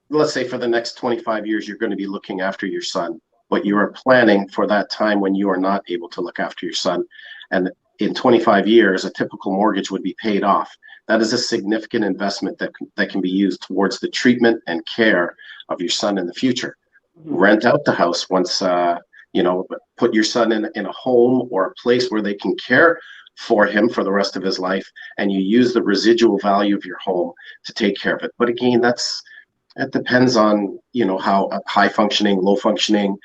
let's say for the next 25 years, you're going to be looking after your son, but you are planning for that time when you are not able to look after your son. And in 25 years, a typical mortgage would be paid off. That is a significant investment that can be used towards the treatment and care of your son in the future. Rent out the house once, put your son in a home or a place where they can care for him for the rest of his life, and you use the residual value of your home to take care of it. But again, it depends on, how high functioning, low functioning,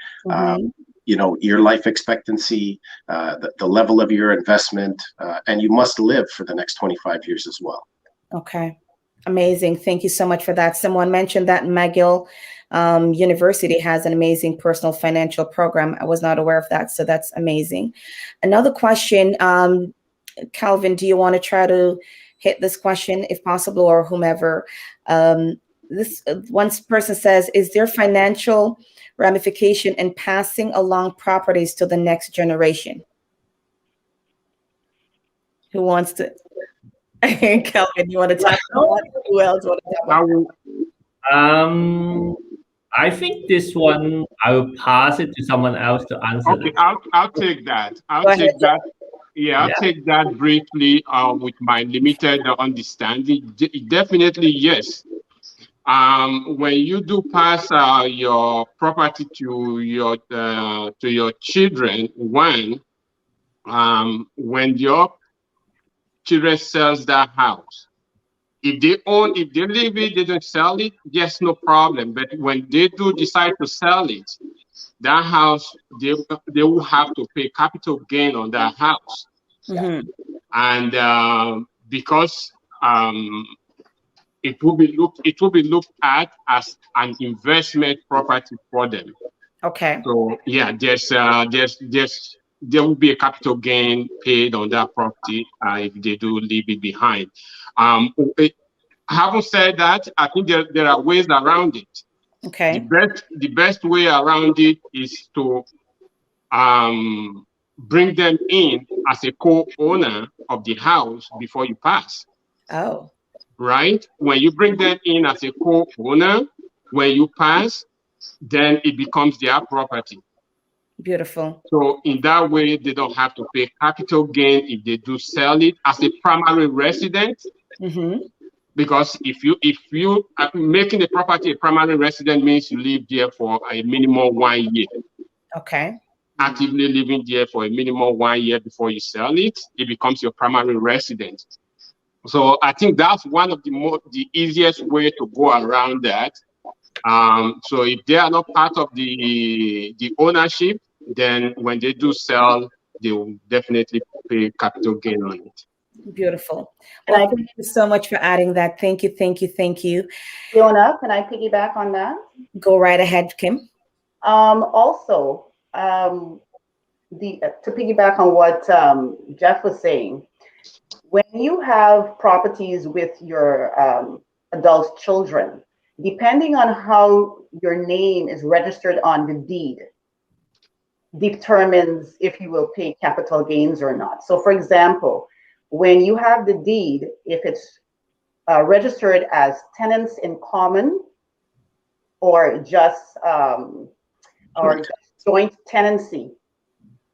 your life expectancy, the level of your investment, and you must live for the next 25 years as well. Okay. Amazing. Thank you so much for that. Someone mentioned that McGill University has an amazing personal financial program. I was not aware of that, so that's amazing. Another question, Calvin, do you want to try to hit this question if possible, or whomever? This one person says, is there financial ramification in passing along properties to the next generation? Who wants to? Calvin, you want to talk about it? Who else want to talk about it? I think this one I will pass it to someone else to answer. Okay, I'll take that. I'll take that briefly with my limited understanding. Definitely, yes. When you do pass your property to your children, when your children sells that house, if they leave it, they don't sell it, yes, no problem. But when they do decide to sell it, that house, they will have to pay capital gain on that house. Mm-hmm. And because it will be looked at as an investment property for them. Okay. So yeah, there will be a capital gain paid on that property if they do leave it behind. Having said that, I think there are ways around it. Okay. The best way around it is to bring them in as a co-owner of the house before you pass. Oh. Right? When you bring them in as a co-owner, when you pass, then it becomes their property. Beautiful. So in that way, they don't have to pay capital gain if they do sell it as a primary resident. Mm-hmm. Because if you are making the property a primary resident means you live there for a minimum 1 year. Okay. Actively living there for a minimum 1 year before you sell it, it becomes your primary residence. So I think that's one of the easiest way to go around that. So if they are not part of the ownership, then when they do sell, they will definitely pay capital gain on it. Beautiful. Well, thank you so much for adding that. Thank you, thank you, thank you. Phiona, can I piggyback on that? Go right ahead, Kim. Also, to piggyback on what Jeff was saying, when you have properties with your adult children, depending on how your name is registered on the deed, determines if you will pay capital gains or not. So for example, when you have the deed, if it's registered as tenants in common or just joint tenancy,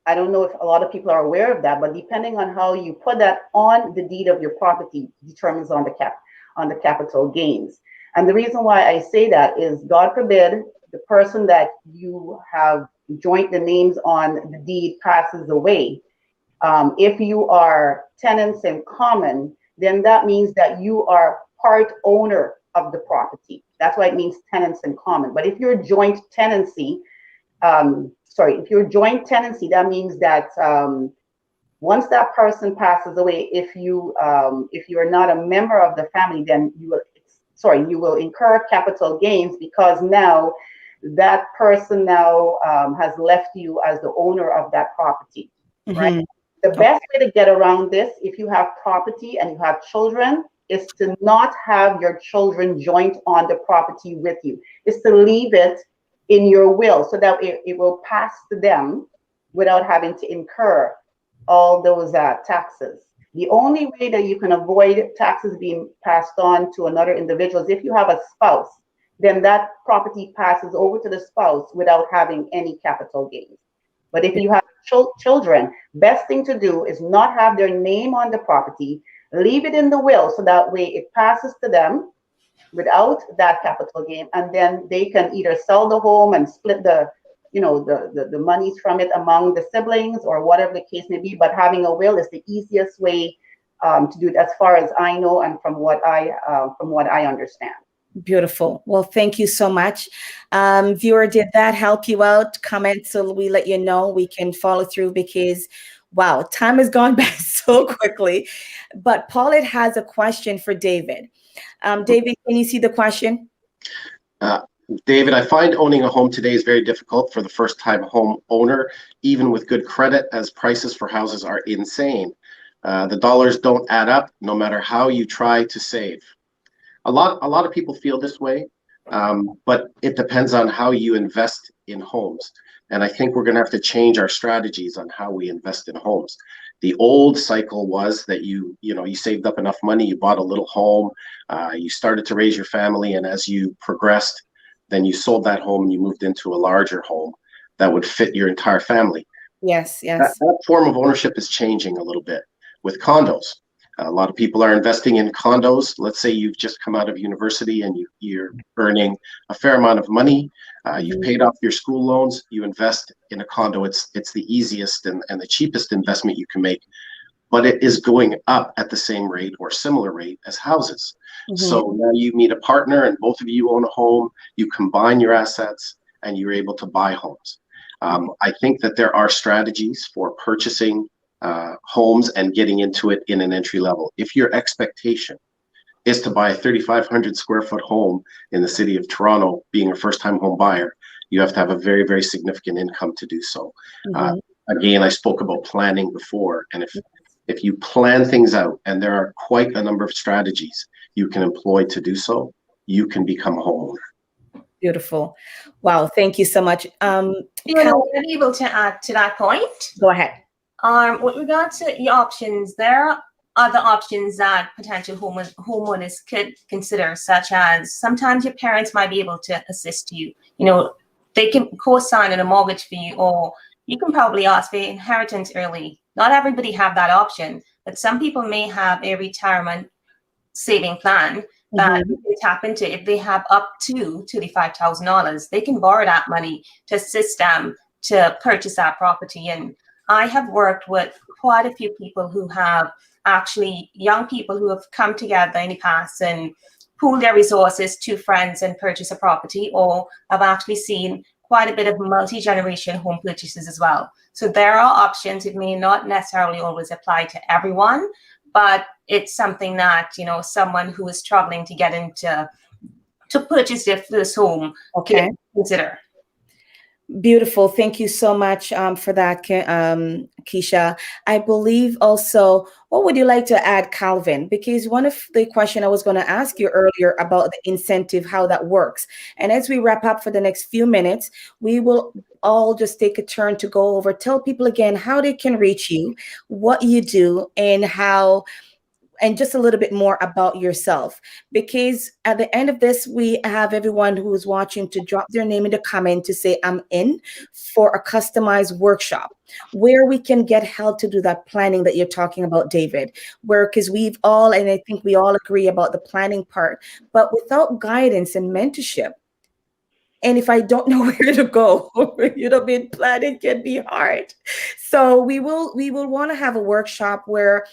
I don't know if a lot of people are aware of that, but depending on how you put that on the deed of your property determines on the capital gains. And the reason why I say that is, God forbid, the person that you have joint the names on the deed passes away. If you are tenants in common, then that means that you are part owner of the property. That's why it means tenants in common. But if you're joint tenancy, if you're joint tenancy, that means that once that person passes away, if you are not a member of the family, then you will incur capital gains, because now that person has left you as the owner of that property, right? The best way to get around this, if you have property and you have children, is to not have your children joint on the property with you. Is to leave it in your will so that it will pass to them without having to incur all those taxes. The only way that you can avoid taxes being passed on to another individual is if you have a spouse, then that property passes over to the spouse without having any capital gains. But if you have children, best thing to do is not have their name on the property, leave it in the will so that way it passes to them without that capital gain, and then they can either sell the home and split the monies from it among the siblings or whatever the case may be. But having a will is the easiest way to do it, as far as I know and from what I understand. Beautiful. Well, thank you so much. Viewer, did that help you out? Comment so we let you know we can follow through because, wow, time has gone by so quickly. But Paulette has a question for David. David, can you see the question? David, I find owning a home today is very difficult for the first-time home owner, even with good credit, as prices for houses are insane. The dollars don't add up, no matter how you try to save. A lot of people feel this way, but it depends on how you invest in homes. And I think we're going to have to change our strategies on how we invest in homes. The old cycle was that you saved up enough money, you bought a little home, you started to raise your family, and as you progressed, then you sold that home and you moved into a larger home that would fit your entire family. Yes. That form of ownership is changing a little bit with condos. A lot of people are investing in condos. Let's say you've just come out of university and you're earning a fair amount of money. You've paid off your school loans. You invest in a condo. It's the easiest and the cheapest investment you can make, but it is going up at the same rate or similar rate as houses. So now you meet a partner and both of you own a home. You combine your assets and you're able to buy homes. I think that there are strategies for purchasing homes and getting into it in an entry level. If your expectation is to buy a 3,500 square foot home in the city of Toronto, being a first-time home buyer, you have to have a very, very significant income to do so. Again, I spoke about planning before, and if you plan things out, and there are quite a number of strategies you can employ to do so, you can become a homeowner. Beautiful. Wow. Thank you so much. You know, I'm able to add to that point. Go ahead. With regard to the options, there are other options that potential homeowners could consider, such as sometimes your parents might be able to assist you. You know, they can co-sign on a mortgage for you, or you can probably ask for inheritance early. Not everybody have that option, but some people may have a retirement saving plan that they tap into. If they have up to $35,000, they can borrow that money to assist them to purchase that property. And I have worked with quite a few people who have actually young people who have come together in the past and pooled their resources to friends and purchase a property, or I've actually seen quite a bit of multi-generation home purchases as well. So there are options. It may not necessarily always apply to everyone, but it's something that, you know, someone who is struggling to get into to purchase their first home can consider. Beautiful. Thank you so much for that, Keisha. I believe also, what would you like to add, Calvin? Because one of the question I was going to ask you earlier about the incentive, how that works. And as we wrap up for the next few minutes, we will all just take a turn to go over, tell people again how they can reach you, what you do, and how, and just a little bit more about yourself, because at the end of this, we have everyone who is watching to drop their name in the comment to say, I'm in for a customized workshop where we can get help to do that planning that you're talking about, David, where, because we've all, and I think we all agree about the planning part, but without guidance and mentorship, and if I don't know where to go, planning can be hard. So we will want to have a workshop where,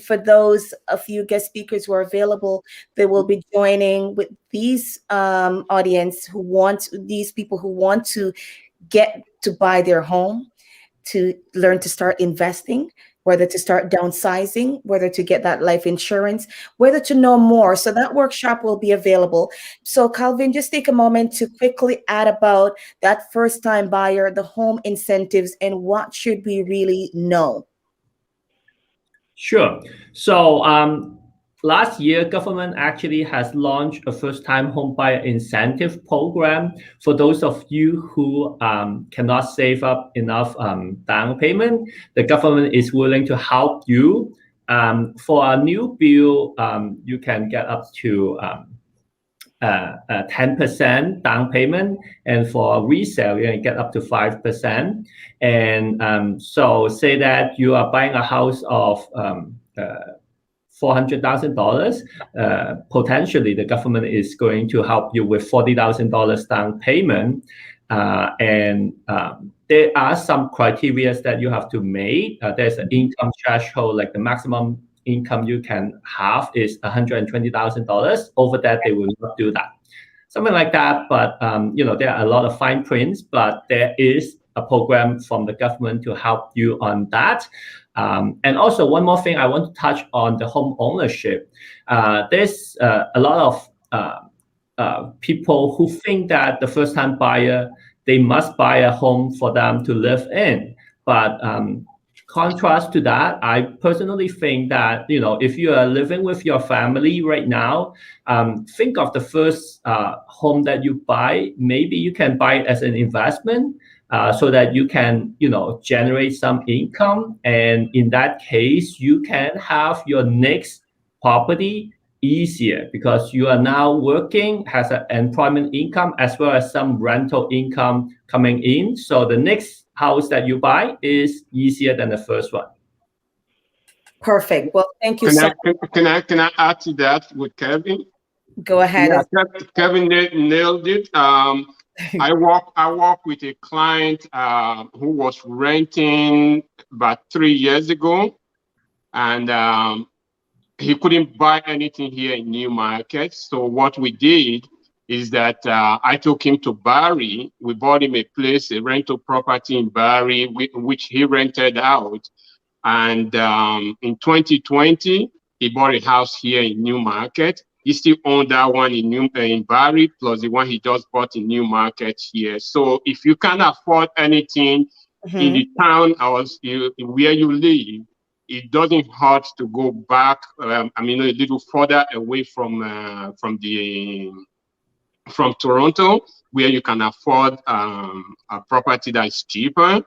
for those a few guest speakers who are available, they will be joining with these these people who want to get to buy their home, to learn to start investing, whether to start downsizing, whether to get that life insurance, whether to know more. So that workshop will be available. So Calvin, just take a moment to quickly add about that first-time buyer, the home incentives, and what should we really know? Sure. So last year, government actually has launched a first-time home buyer incentive program for those of you who cannot save up enough down payment. The government is willing to help you. For a new build, you can get up to 10% down payment, and for resale, you can get up to 5%. And so say that you are buying a house of $400,000, potentially the government is going to help you with $40,000 down payment. And there are some criteria that you have to make. There's an income threshold, like the maximum income you can have is $120,000. Over that, they will not do that. something like that. But there are a lot of fine prints, but there is a program from the government to help you on that. And also one more thing I want to touch on the home ownership. There's a lot of people who think that the first-time buyer, they must buy a home for them to live in. But contrast to that, I personally think that, if you are living with your family right now, think of the first home that you buy. Maybe you can buy it as an investment so that you can, generate some income. And in that case, you can have your next property easier because you are now working, has an employment income as well as some rental income coming in. So the next house that you buy is easier than the first one. Perfect. Well, thank you so much. Can I add to that with Kevin? Go ahead. Yeah, Kevin nailed it. I work with a client who was renting about 3 years ago, and he couldn't buy anything here in Newmarket. So what we did is that I took him to Barrie. We bought him a place, a rental property in Barrie, which he rented out. And in 2020, he bought a house here in Newmarket. He still owned that one in Barrie, plus the one he just bought in Newmarket here. So if you can't afford anything in the town or where you live, it doesn't hurt to go back. A little further away from Toronto, where you can afford a property that is cheaper.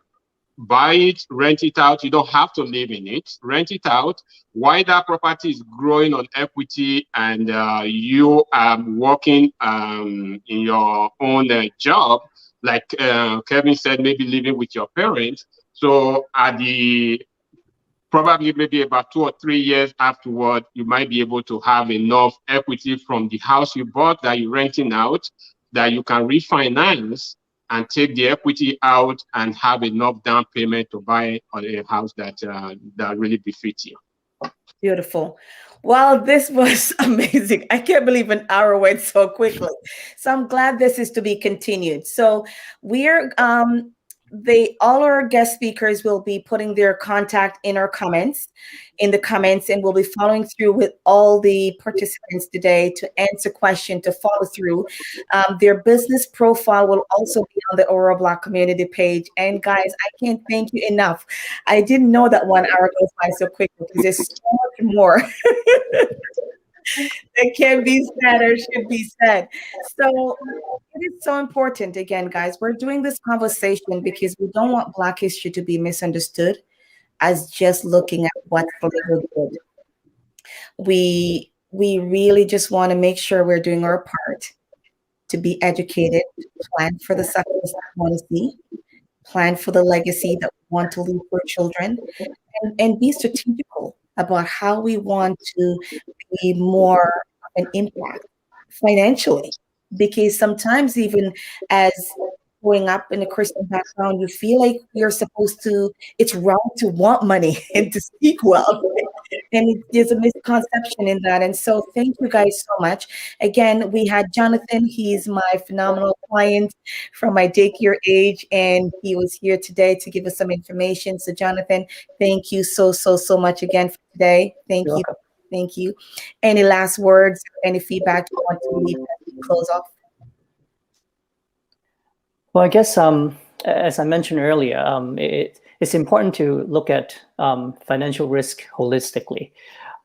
Buy it, rent it out. You don't have to live in it. Rent it out. While that property is growing on equity and you are working in your own job, like Kevin said, maybe living with your parents. So probably maybe about 2 or 3 years afterward, you might be able to have enough equity from the house you bought that you're renting out that you can refinance and take the equity out and have enough down payment to buy a house that really befits you. Beautiful. Well, this was amazing. I can't believe an hour went so quickly. So I'm glad this is to be continued. So we're all our guest speakers will be putting their contact in the comments, and we'll be following through with all the participants today to answer questions, to follow through. Their business profile will also be on the Aurora Black community page. And guys, I can't thank you enough. I didn't know that 1 hour goes by so quickly because there's so much more that can be said or should be said. So it is so important. Again, guys, we're doing this conversation because we don't want Black history to be misunderstood as just looking at what's labeled good. We really just want to make sure we're doing our part to be educated, plan for the success that we want to see, plan for the legacy that we want to leave for children, and be strategical about how we want to be more of an impact financially. Because sometimes even as growing up in a Christian background, you feel like it's wrong to want money and to speak well. And there's a misconception in that. And so thank you guys so much. Again, we had Jonathan. He's my phenomenal client from my daycare age, and he was here today to give us some information. So Jonathan, thank you so much again for today. Thank you. Thank you. Any last words, any feedback you want to leave as we close off? Well, I guess as I mentioned earlier, it's important to look at financial risk holistically.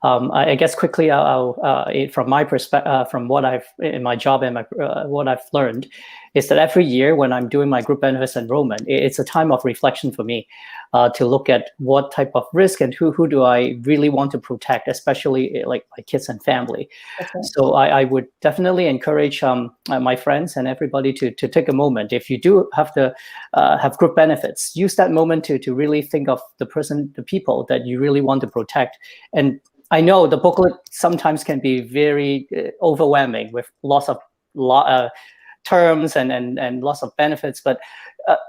I guess quickly, from my perspective, from what I've in my job and what I've learned, is that every year when I'm doing my group benefits enrollment, it's a time of reflection for me to look at what type of risk and who do I really want to protect, especially like my kids and family. Okay. So I would definitely encourage my friends and everybody to take a moment. If you do have to have group benefits, use that moment to really think of the people that you really want to protect. And I know the booklet sometimes can be very overwhelming with lots of terms and lots of benefits, but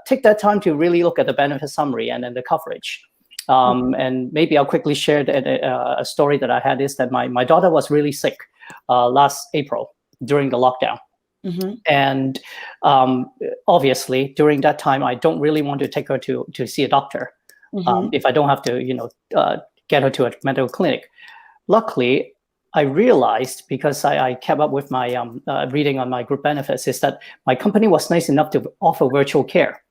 take that time to really look at the benefit summary and then the coverage. And maybe I'll quickly share a story that I had is that my daughter was really sick last April during the lockdown. And obviously, during that time, I don't really want to take her to see a doctor if I don't have to, get her to a medical clinic. Luckily, I realized, because I kept up with my reading on my group benefits, is that my company was nice enough to offer virtual care,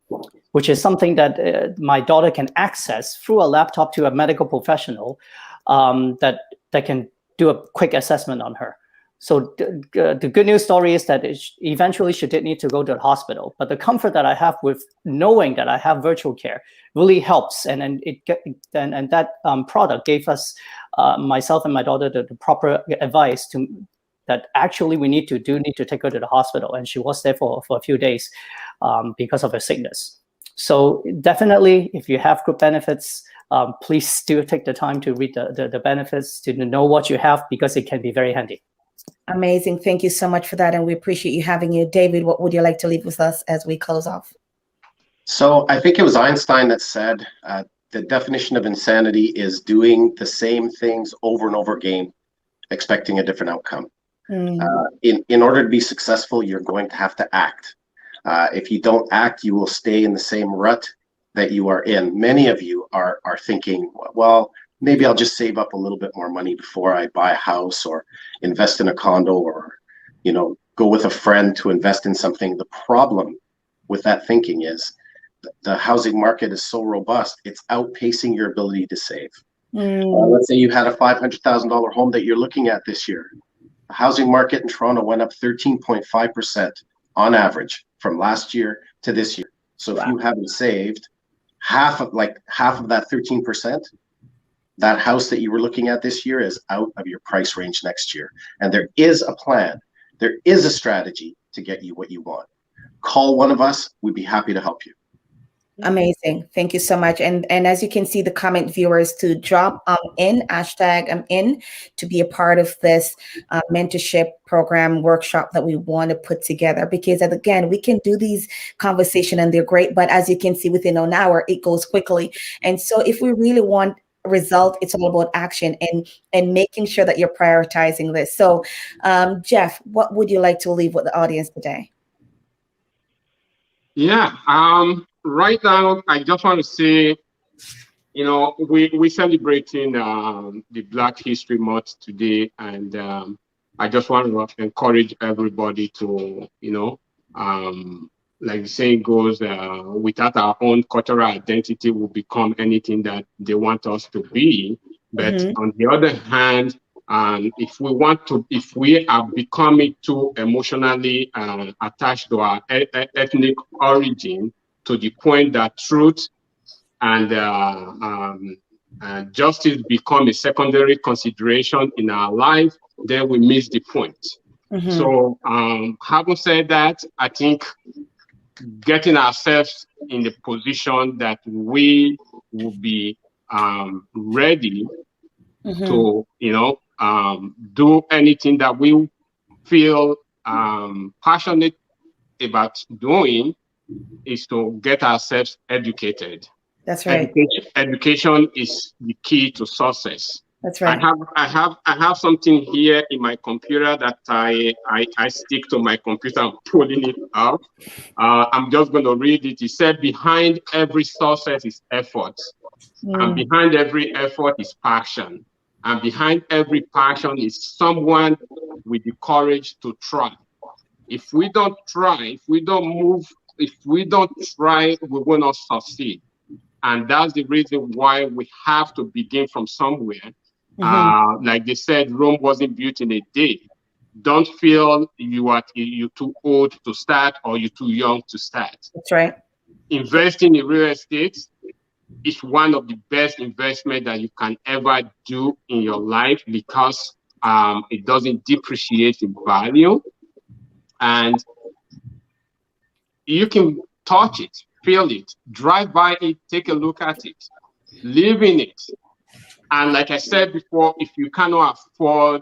which is something that my daughter can access through a laptop to a medical professional that can do a quick assessment on her. So the good news story is that eventually she did need to go to the hospital. But the comfort that I have with knowing that I have virtual care really helps. And that product gave us, myself and my daughter, the proper advice that actually we need to take her to the hospital. And she was there for a few days because of her sickness. So definitely, if you have group benefits, please do take the time to read the benefits, to know what you have, because it can be very handy. Amazing. Thank you so much for that. And we appreciate you having you. David, what would you like to leave with us as we close off? So I think it was Einstein that said the definition of insanity is doing the same things over and over again, expecting a different outcome. In order to be successful, you're going to have to act. If you don't act, you will stay in the same rut that you are in. Many of you are thinking, well, maybe I'll just save up a little bit more money before I buy a house, or invest in a condo, or, go with a friend to invest in something. The problem with that thinking is the housing market is so robust, it's outpacing your ability to save. Let's say you had a $500,000 home that you're looking at this year. The housing market in Toronto went up 13.5% on average from last year to this year. So if you haven't saved half of that 13%, that house that you were looking at this year is out of your price range next year. And there is a plan. There is a strategy to get you what you want. Call one of us. We'd be happy to help you. Amazing. Thank you so much. And as you can see, the comment viewers to drop in, hashtag I'm in, to be a part of this mentorship program workshop that we want to put together. Because again, we can do these conversations and they're great, but as you can see, within an hour, it goes quickly. And so if we really want result, it's all about action and making sure that you're prioritizing this. So Jeff, what would you like to leave with the audience today? Yeah, right now I just want to say, we're celebrating the Black History Month today, and I just want to encourage everybody to, like the saying goes, without our own cultural identity, we'll become anything that they want us to be. But on the other hand, if we are becoming too emotionally attached to our ethnic origin, to the point that truth and justice become a secondary consideration in our life, then we miss the point. So having said that, I think getting ourselves in the position that we will be ready to, do anything that we feel passionate about doing, is to get ourselves educated. That's right. Education is the key to success. That's right. I have something here in my computer that I stick to my computer. I'm pulling it up. I'm just going to read it. It said, behind every success is effort. And behind every effort is passion. And behind every passion is someone with the courage to try. If we don't try, if we don't move, if we don't try, we will not succeed. And that's the reason why we have to begin from somewhere. Like they said, Rome wasn't built in a day. Don't feel you're too old to start or you're too young to start. That's right. Investing in real estate is one of the best investments that you can ever do in your life, because it doesn't depreciate in value. And you can touch it, feel it, drive by it, take a look at it, live in it. And like I said before, if you cannot afford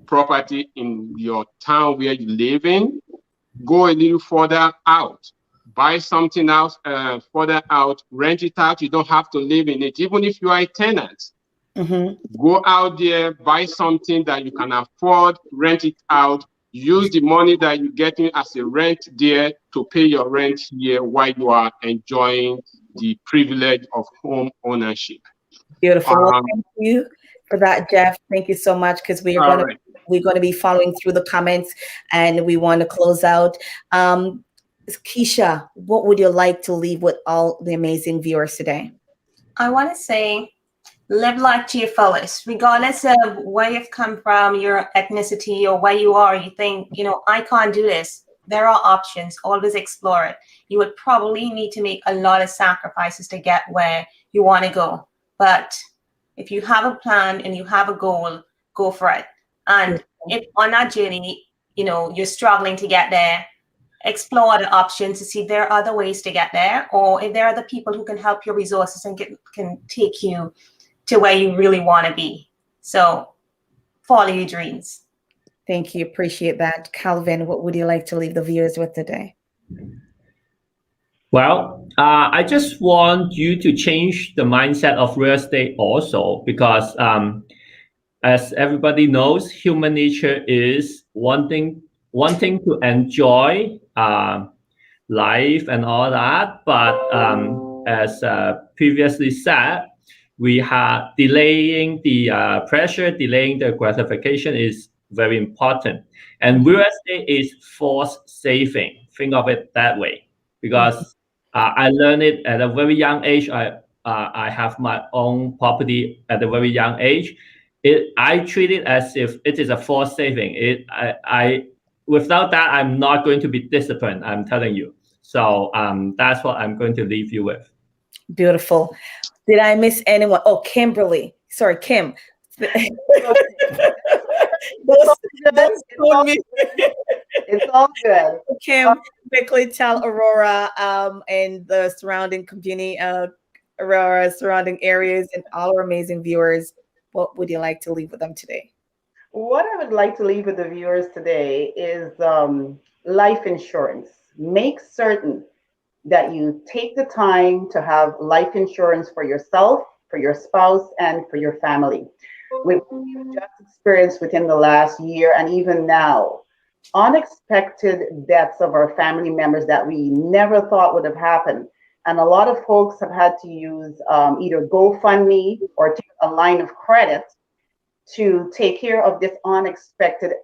property in your town where you live in, go a little further out. Buy something else further out, rent it out. You don't have to live in it, even if you are a tenant. Go out there, buy something that you can afford, rent it out. use the money that you're getting as a rent there to pay your rent here while you are enjoying the privilege of home ownership. Beautiful. Well, thank you for that, Jeff. Thank you so much, because we're going to be following through the comments, and we want to close out. Keisha, what would you like to leave with all the amazing viewers today? I want to say, live life to your fullest, regardless of where you've come from, your ethnicity, or where you are. You think, I can't do this. There are options. Always explore it. You would probably need to make a lot of sacrifices to get where you want to go. But if you have a plan and you have a goal, go for it. And if on that journey, you're struggling to get there, explore the options to see if there are other ways to get there, or if there are other people who can help your resources and can take you to where you really want to be. So follow your dreams. Thank you. Appreciate that. Calvin, what would you like to leave the viewers with today? Well, I just want you to change the mindset of real estate also, because as everybody knows, human nature is wanting to enjoy life and all that. But as previously said, we have delaying the pressure, delaying the gratification is very important. And real estate is forced saving. Think of it that way, because I learned it at a very young age. I have my own property at a very young age. I treat it as if it is a forced saving. Without that, I'm not going to be disciplined, I'm telling you. So that's what I'm going to leave you with. Beautiful. Did I miss anyone? Oh, Kimberly. Sorry, Kim. It's all good. Kim, quickly tell Aurora and the surrounding community, Aurora, surrounding areas, and all our amazing viewers, what would you like to leave with them today? What I would like to leave with the viewers today is life insurance. Make certain that you take the time to have life insurance for yourself, for your spouse, and for your family. With what we've just experienced within the last year and even now, unexpected deaths of our family members that we never thought would have happened. And a lot of folks have had to use either GoFundMe or take a line of credit to take care of this unexpected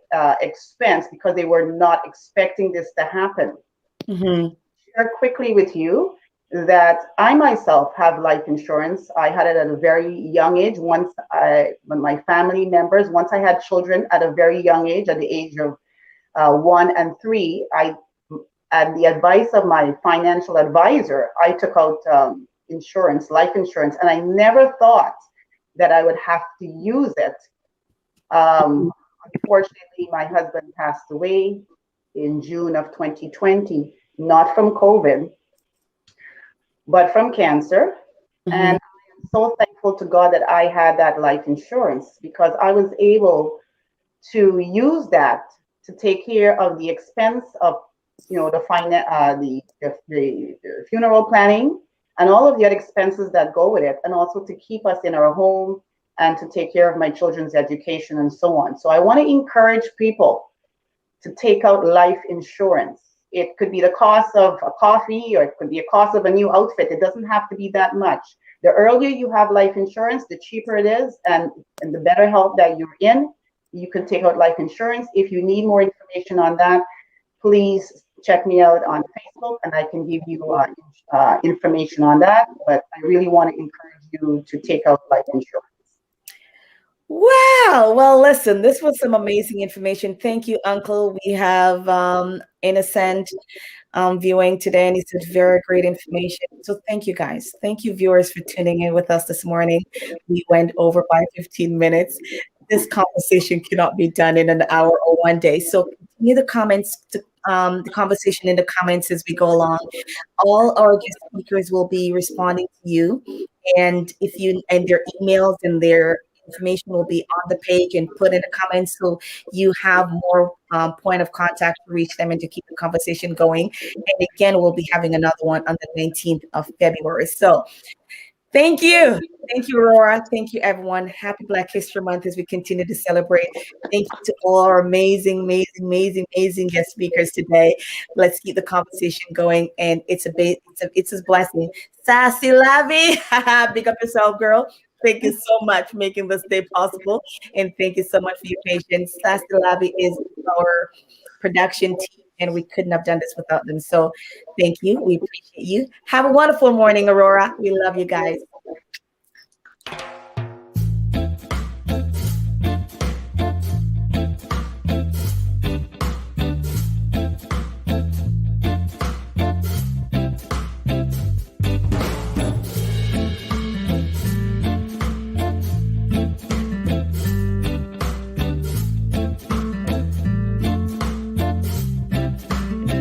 expense, because they were not expecting this to happen. Share quickly with you that I myself have life insurance. I had it at a very young age. When my family members, once I had children at a very young age, at the age of 1 and 3, at the advice of my financial advisor, I took out insurance, life insurance, and I never thought that I would have to use it. Unfortunately, my husband passed away in June of 2020, not from COVID, but from cancer. And I am so thankful to God that I had that life insurance, because I was able to use that to take care of the expense of, the funeral planning and all of the other expenses that go with it, and also to keep us in our home and to take care of my children's education and so on. So I want to encourage people to take out life insurance. It could be the cost of a coffee, or it could be a cost of a new outfit. It doesn't have to be that much. The earlier you have life insurance, the cheaper it is, and the better health that you're in, you can take out life insurance. If you need more information on that, please check me out on Facebook, and I can give you information on that. But I really want to encourage you to take out life insurance. Wow. Well, listen, this was some amazing information. Thank you, Uncle. We have Innocent viewing today, and he said very great information. So thank you, guys. Thank you, viewers, for tuning in with us this morning. We went over by 15 minutes. This conversation cannot be done in an hour or one day. So continue the comments, the conversation in the comments as we go along. All our guest speakers will be responding to you, and their emails and their information will be on the page and put in the comments, so you have more point of contact to reach them and to keep the conversation going. And again, we'll be having another one on the 19th of February. So Thank you. Thank you, Aurora. Thank you, everyone. Happy Black History Month as we continue to celebrate. Thank you to all our amazing, amazing, amazing, amazing guest speakers today. Let's keep the conversation going. And it's a blessing. Sassy La V, big up yourself, girl. Thank you so much for making this day possible. And thank you so much for your patience. Sassy La V is our production team, and we couldn't have done this without them. So thank you. We appreciate you. Have a wonderful morning, Aurora. We love you guys.